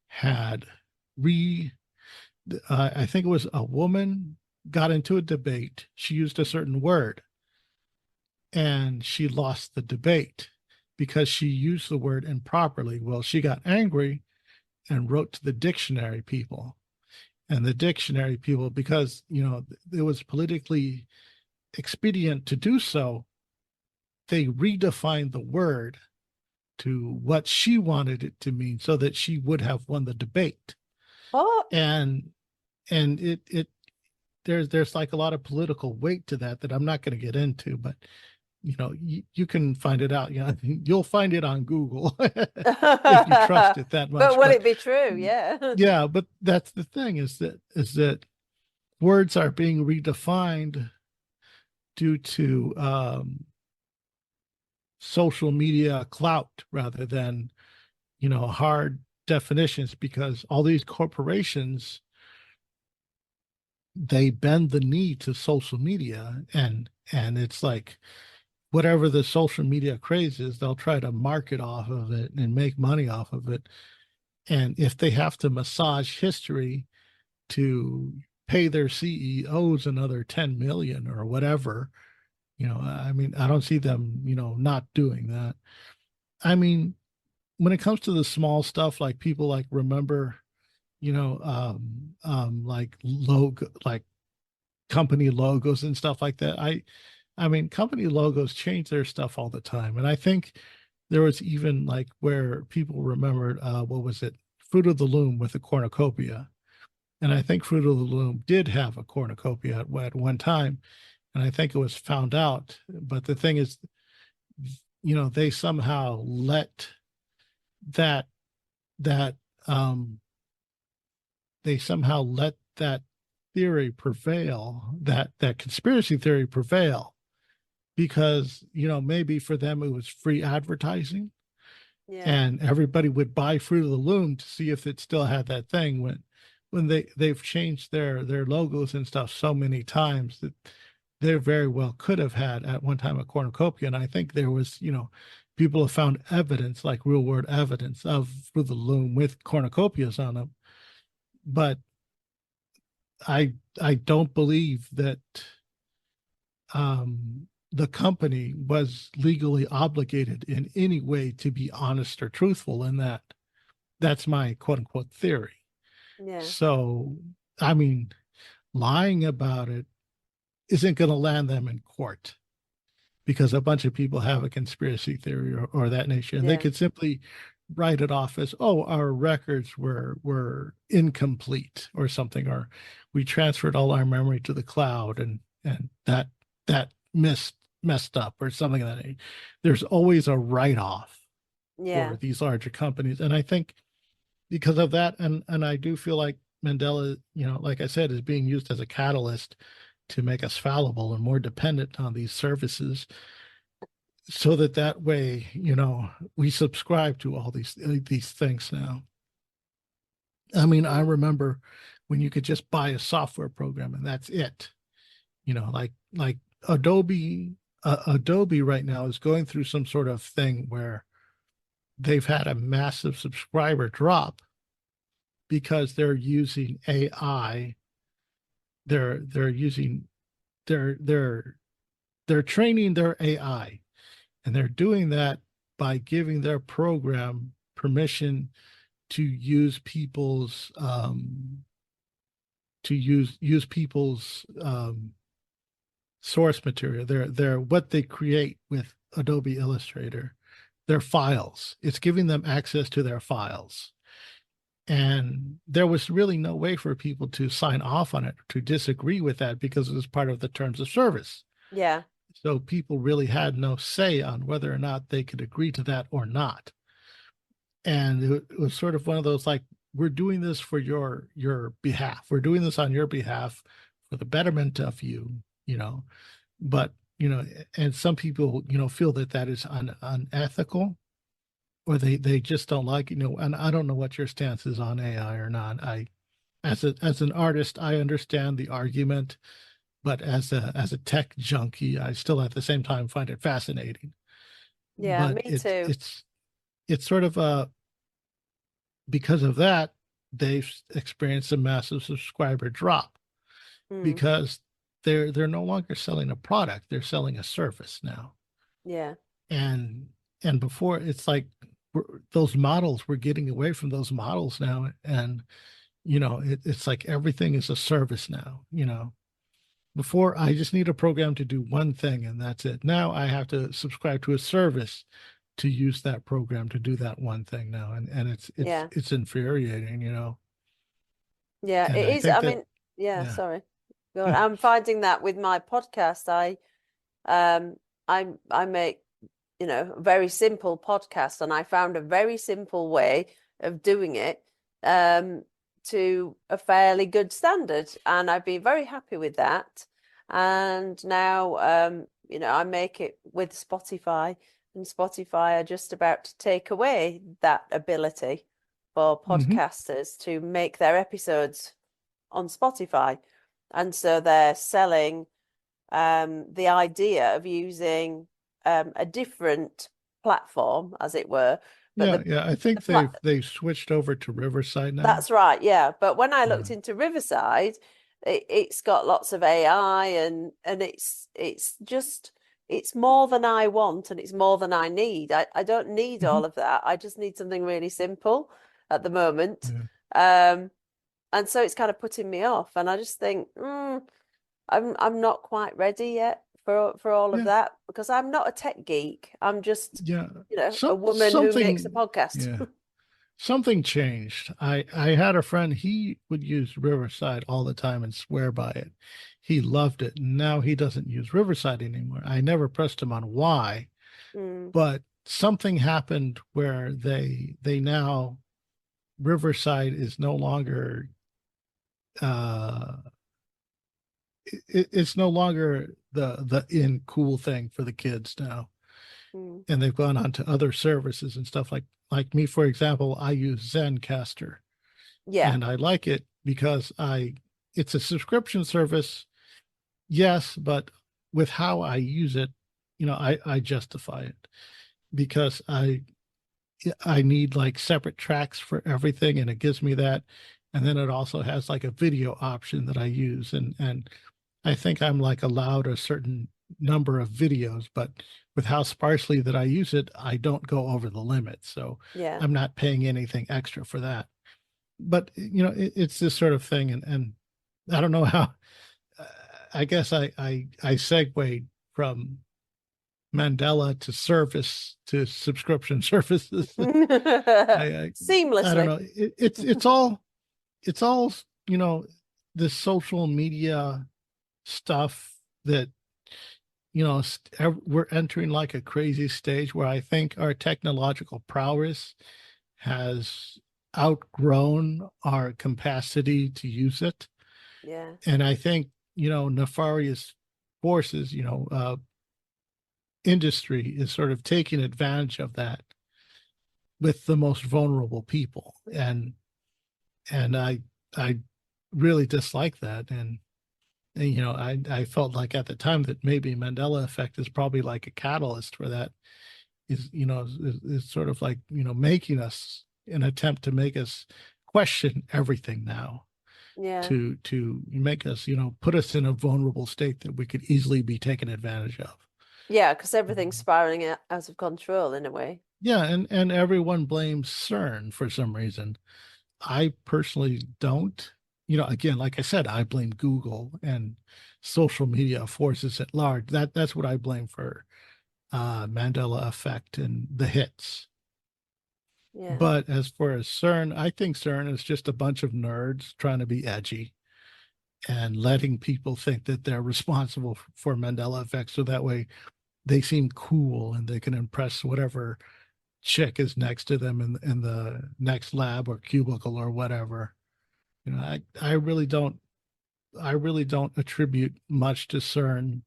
had re I think it was a woman got into a debate. She used a certain word and she lost the debate because she used the word improperly. Well, she got angry and wrote to the dictionary people. And the dictionary people, because, it was politically expedient to do so, they redefined the word to what she wanted it to mean so that she would have won the debate. What? And it there's like a lot of political weight to that I'm not going to get into, but you can find it out. You'll find it on Google if you trust it that But much. will But it be true? Yeah. yeah, but that's the thing, is that words are being redefined due to social media clout rather than hard definitions, because all these corporations, they bend the knee to social media, and it's like whatever the social media craze is, they'll try to market off of it and make money off of it. And if they have to massage history to pay their CEOs another 10 million or whatever, I mean, I don't see them, not doing that. I mean, when it comes to the small stuff, like people like remember, like logo, like company logos and stuff like that. I mean, company logos change their stuff all the time. And I think there was even like where people remembered, what was it? Fruit of the Loom with a cornucopia. And I think Fruit of the Loom did have a cornucopia at one time. And I think it was found out. But the thing is, they somehow let that, that, they somehow let that theory prevail, that conspiracy theory prevail, because maybe for them it was free advertising, Yeah. and everybody would buy Fruit of the Loom to see if it still had that thing, when they've changed their logos and stuff so many times that they very well could have had at one time a cornucopia. And I think there was, people have found evidence, like real world evidence of Fruit of the Loom with cornucopias on them. But I don't believe that the company was legally obligated in any way to be honest or truthful in that. That's my quote unquote theory. Yeah. So, I mean, lying about it isn't going to land them in court, because a bunch of people have a conspiracy theory or that nature, and they Yeah. could simply write it off as, oh, our records were incomplete or something, or we transferred all our memory to the cloud, and that messed up or something like that. There's always a write-off for Yeah. these larger companies. And I think because of that, and I do feel like Mandela, like I said, is being used as a catalyst to make us fallible and more dependent on these services, so that way, we subscribe to all these things now. I mean, I Yeah. remember when you could just buy a software program and that's it. Like Adobe right now is going through some sort of thing where they've had a massive subscriber drop because they're using AI. They're using they're they're they're training their AI, and they're doing that by giving their program permission to use people's source material. They're what they create with Adobe Illustrator, their files. It's giving them access to their files. And there was really no way for people to sign off on it, to disagree with that, because it was part of the terms of service. Yeah. So people really had no say on whether or not they could agree to that or not. And it was sort of one of those, like, we're doing this for your behalf. We're doing this on your behalf for the betterment of you, but and some people feel that is unethical, or they just don't like and I don't know what your stance is on AI or not. I as an artist, I understand the argument, but as a tech junkie, I still at the same time find it fascinating. Yeah. But Me too. it's sort of because of that, they've experienced a massive subscriber drop, Mm. because they're no longer selling a product, they're selling a service now. Yeah. And before, it's like those models, we're getting away from those models now. And, it's like everything is a service now. Before, I just need a program to do one thing and that's it. Now I have to subscribe to a service to use that program to do that one thing now. And Yeah. it's infuriating. Yeah, And it I is. think I that, mean, yeah, yeah. sorry. Go on. I'm finding that with my podcast, um I make, a very simple podcast, and I found a very simple way of doing it um to a fairly good standard, and I've been very happy with that. And now I make it with Spotify, and Spotify are just about to take away that ability for Hmm. podcasters to make their episodes on Spotify. And so they're selling the idea of using a different platform, as it were. But Yeah, yeah. I the think plat they've switched over to Riverside now. that's right, yeah. But when I Yeah. looked into Riverside, it's got lots of AI, and it's more than I want, and it's more than I need. I don't need Hmm. all of that. I just need something really simple at the moment. Yeah. Um, and so it's kind of putting me off. And I just think, I'm not quite ready yet for all of Yeah. that, because I'm not a tech geek. I'm just, Yeah. a woman who makes a podcast. Yeah. Something changed. I had a friend, he would use Riverside all the time and swear by it. He loved it. Now he doesn't use Riverside anymore. I never pressed him on why, Mm, but something happened where they now Riverside is no longer uh it's no longer the in cool thing for the kids now. mm. And they've gone on to other services and stuff like me, for example, I use Zencaster. Yeah, And I like it because I it's a subscription service, yes, but with how I use it, I justify it because I need like separate tracks for everything, and it gives me that. And then it also has like a video option that I use, and I think I'm like allowed a certain number of videos, but with how sparsely that I use it, I don't go over the limit. So yeah. I'm not paying anything extra for that. But it's this sort of thing, and I don't know how. uh, I guess I segued from Mandela to service to subscription services. I I don't Seamlessly. know. It's all you know the social media stuff that we're entering like a crazy stage where I think our technological prowess has outgrown our capacity to use it. Yeah, And I think, nefarious forces, industry is sort of taking advantage of that with the most vulnerable people. And I really dislike that. And I felt like at the time that maybe Mandela effect is probably like a catalyst for that is sort of like, making us an attempt to make us question everything now yeah, to make us, put us in a vulnerable state that we could easily be taken advantage of. yeah. Because everything's spiraling out of control in a way. Yeah, and everyone blames CERN for some reason. I personally don't. Again, like I said, I blame Google and social media forces at large. That's what I blame for Mandela effect and the hits. Yeah, But as far as CERN, I think CERN is just a bunch of nerds trying to be edgy and letting people think that they're responsible for Mandela effect, so that way they seem cool and they can impress whatever chick is next to them in the next lab or cubicle or whatever. I really don't attribute much to CERN,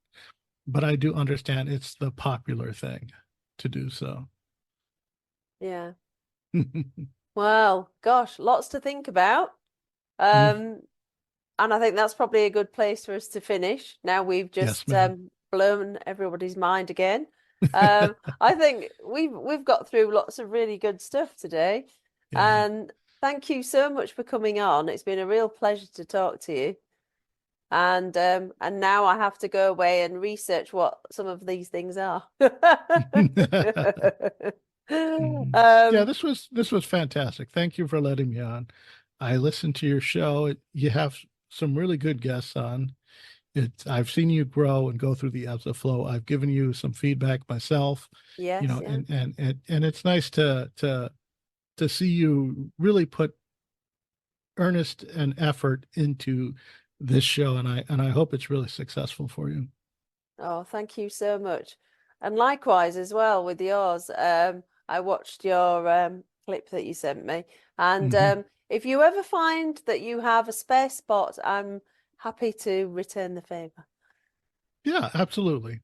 but I do understand it's the popular thing to do so. yeah. Well, gosh, lots to think about. Um, and I think that's probably a good place for us to finish. Now we've Yes, just ma'am. blown everybody's mind again. I think we've got through lots of really good stuff today. Yeah. And thank you so much for coming on. It's been a real pleasure to talk to you. And now I have to go away and research what some of these things are. Mhm. Yeah, Um, this was fantastic. Thank you for letting me on. I listened to your show. You have some really good guests on. I've seen you grow and go through the ebbs of flow. I've given you some feedback myself, yes, yeah. and it's nice to see you really put earnest and effort into this show, and I hope it's really successful for you. Oh, thank you so much. And likewise as well with yours. I watched your clip that you sent me. And Hmm. if you ever find that you have a spare spot, I'm happy to return the favor. Yeah, absolutely.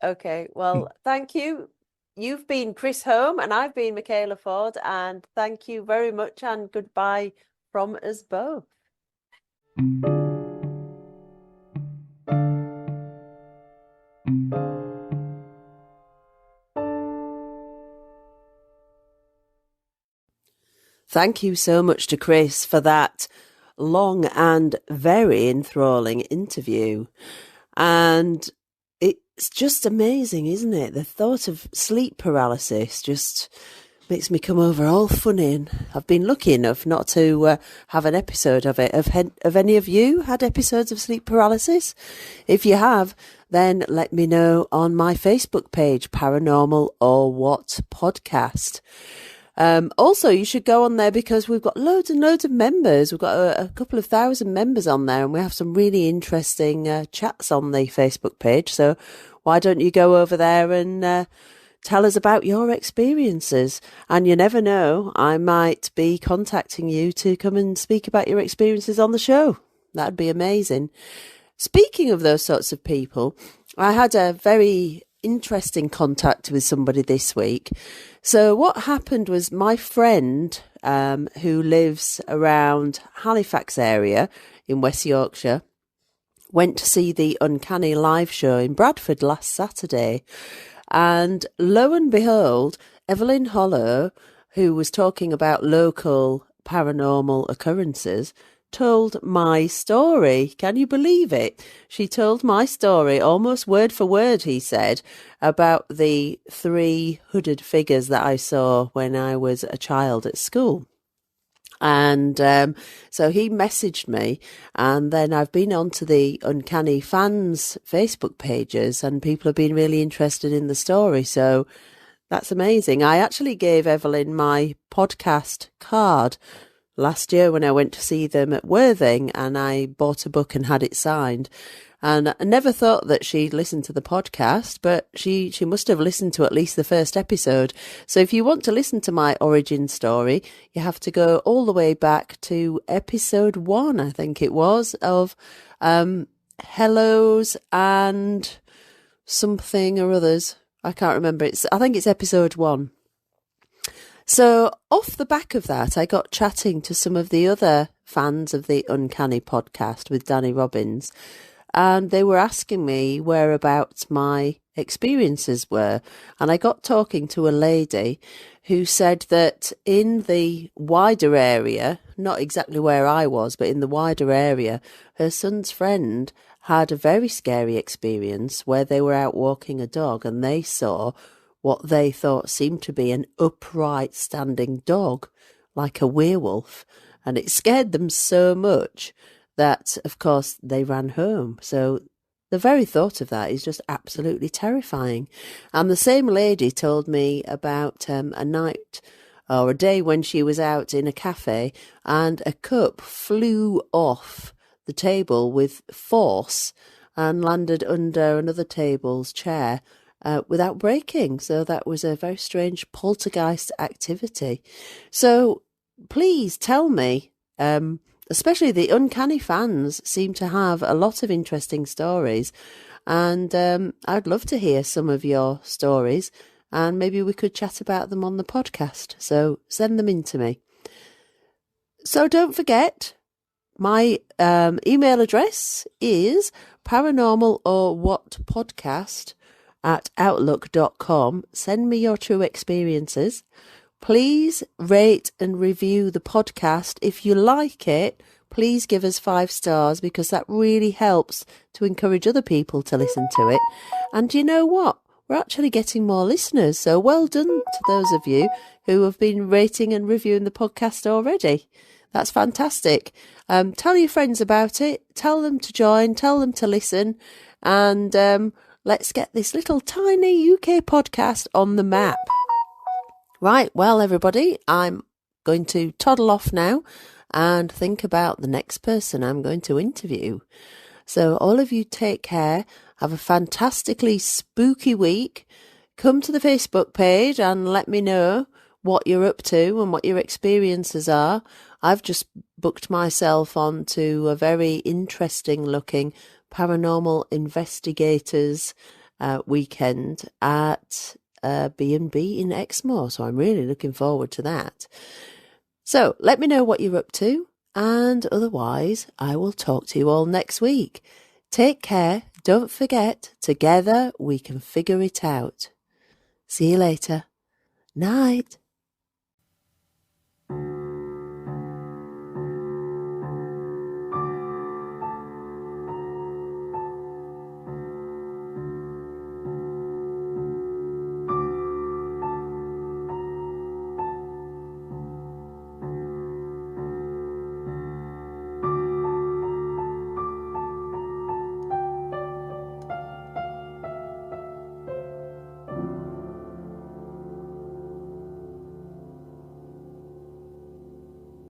Okay, well, thank you. You've been Chris Holm and I've been Michaela Ford, and thank you very much and goodbye from us both. Thank you so much to Chris for that long and very enthralling interview. And it's just amazing, isn't it? The thought of sleep paralysis just makes me come over all funny. And I've been lucky enough not to have an episode of it. Have any of you had episodes of sleep paralysis? If you have, then let me know on my Facebook page, Paranormal or What Podcast. Also, you should go on there because we've got loads and loads of members. We've got a couple of thousand members on there, and we have some really interesting chats on the Facebook page. So why don't you go over there and tell us about your experiences? And you never know, I might be contacting you to come and speak about your experiences on the show. That'd be amazing. Speaking of those sorts of people, I had a very interesting contact with somebody this week. So what happened was my friend, who lives around Halifax area in West Yorkshire, went to see the Uncanny live show in Bradford last Saturday. And lo and behold, Evelyn Hollow, who was talking about local paranormal occurrences, told my story. Can you believe it? She told my story almost word for word, he said, about the 3 hooded figures that I saw when I was a child at school. And so he messaged me, and then I've been onto the Uncanny fans Facebook pages, and people have been really interested in the story. So that's amazing. I actually gave Evelyn my podcast card last year when I went to see them at Worthing, and I bought a book and had it signed. And I never thought that she'd listen to the podcast, but she must have listened to at least the first episode. So if you want to listen to my origin story, you have to go all the way back to episode 1, I think it was, of Hellos and something or others. I can't remember. I think it's episode 1. So off the back of that, I got chatting to some of the other fans of the Uncanny podcast with Danny Robbins, and they were asking me whereabouts my experiences were. And I got talking to a lady who said that in the wider area, not exactly where I was, but in the wider area, her son's friend had a very scary experience where they were out walking a dog and they saw what they thought seemed to be an upright standing dog, like a werewolf. And it scared them so much that, of course, they ran home. So the very thought of that is just absolutely terrifying. And the same lady told me about a night or a day when she was out in a cafe and a cup flew off the table with force and landed under another table's chair without breaking. So that was a very strange poltergeist activity. So please tell me, especially the Uncanny fans seem to have a lot of interesting stories, and I'd love to hear some of your stories, and maybe we could chat about them on the podcast. So send them in to me. So don't forget, my email address is paranormalorwhatpodcast@outlook.com. Send me your true experiences. Please rate and review the podcast. If you like it, please give us 5 stars because that really helps to encourage other people to listen to it. And you know what? we're actually getting more listeners. So well done to those of you who have been rating and reviewing the podcast already. That's fantastic. Tell your friends about it. Tell them to join. Tell them to listen. And let's get this little tiny UK podcast on the map. Right, well, everybody, I'm going to toddle off now and think about the next person I'm going to interview. So all of you take care. Have a fantastically spooky week. Come to the Facebook page and let me know what you're up to and what your experiences are. I've just booked myself onto a very interesting looking paranormal investigators weekend at B&B in Exmoor. So I'm really looking forward to that. So let me know what you're up to. And otherwise, I will talk to you all next week. Take care. Don't forget, together we can figure it out. See you later. Night.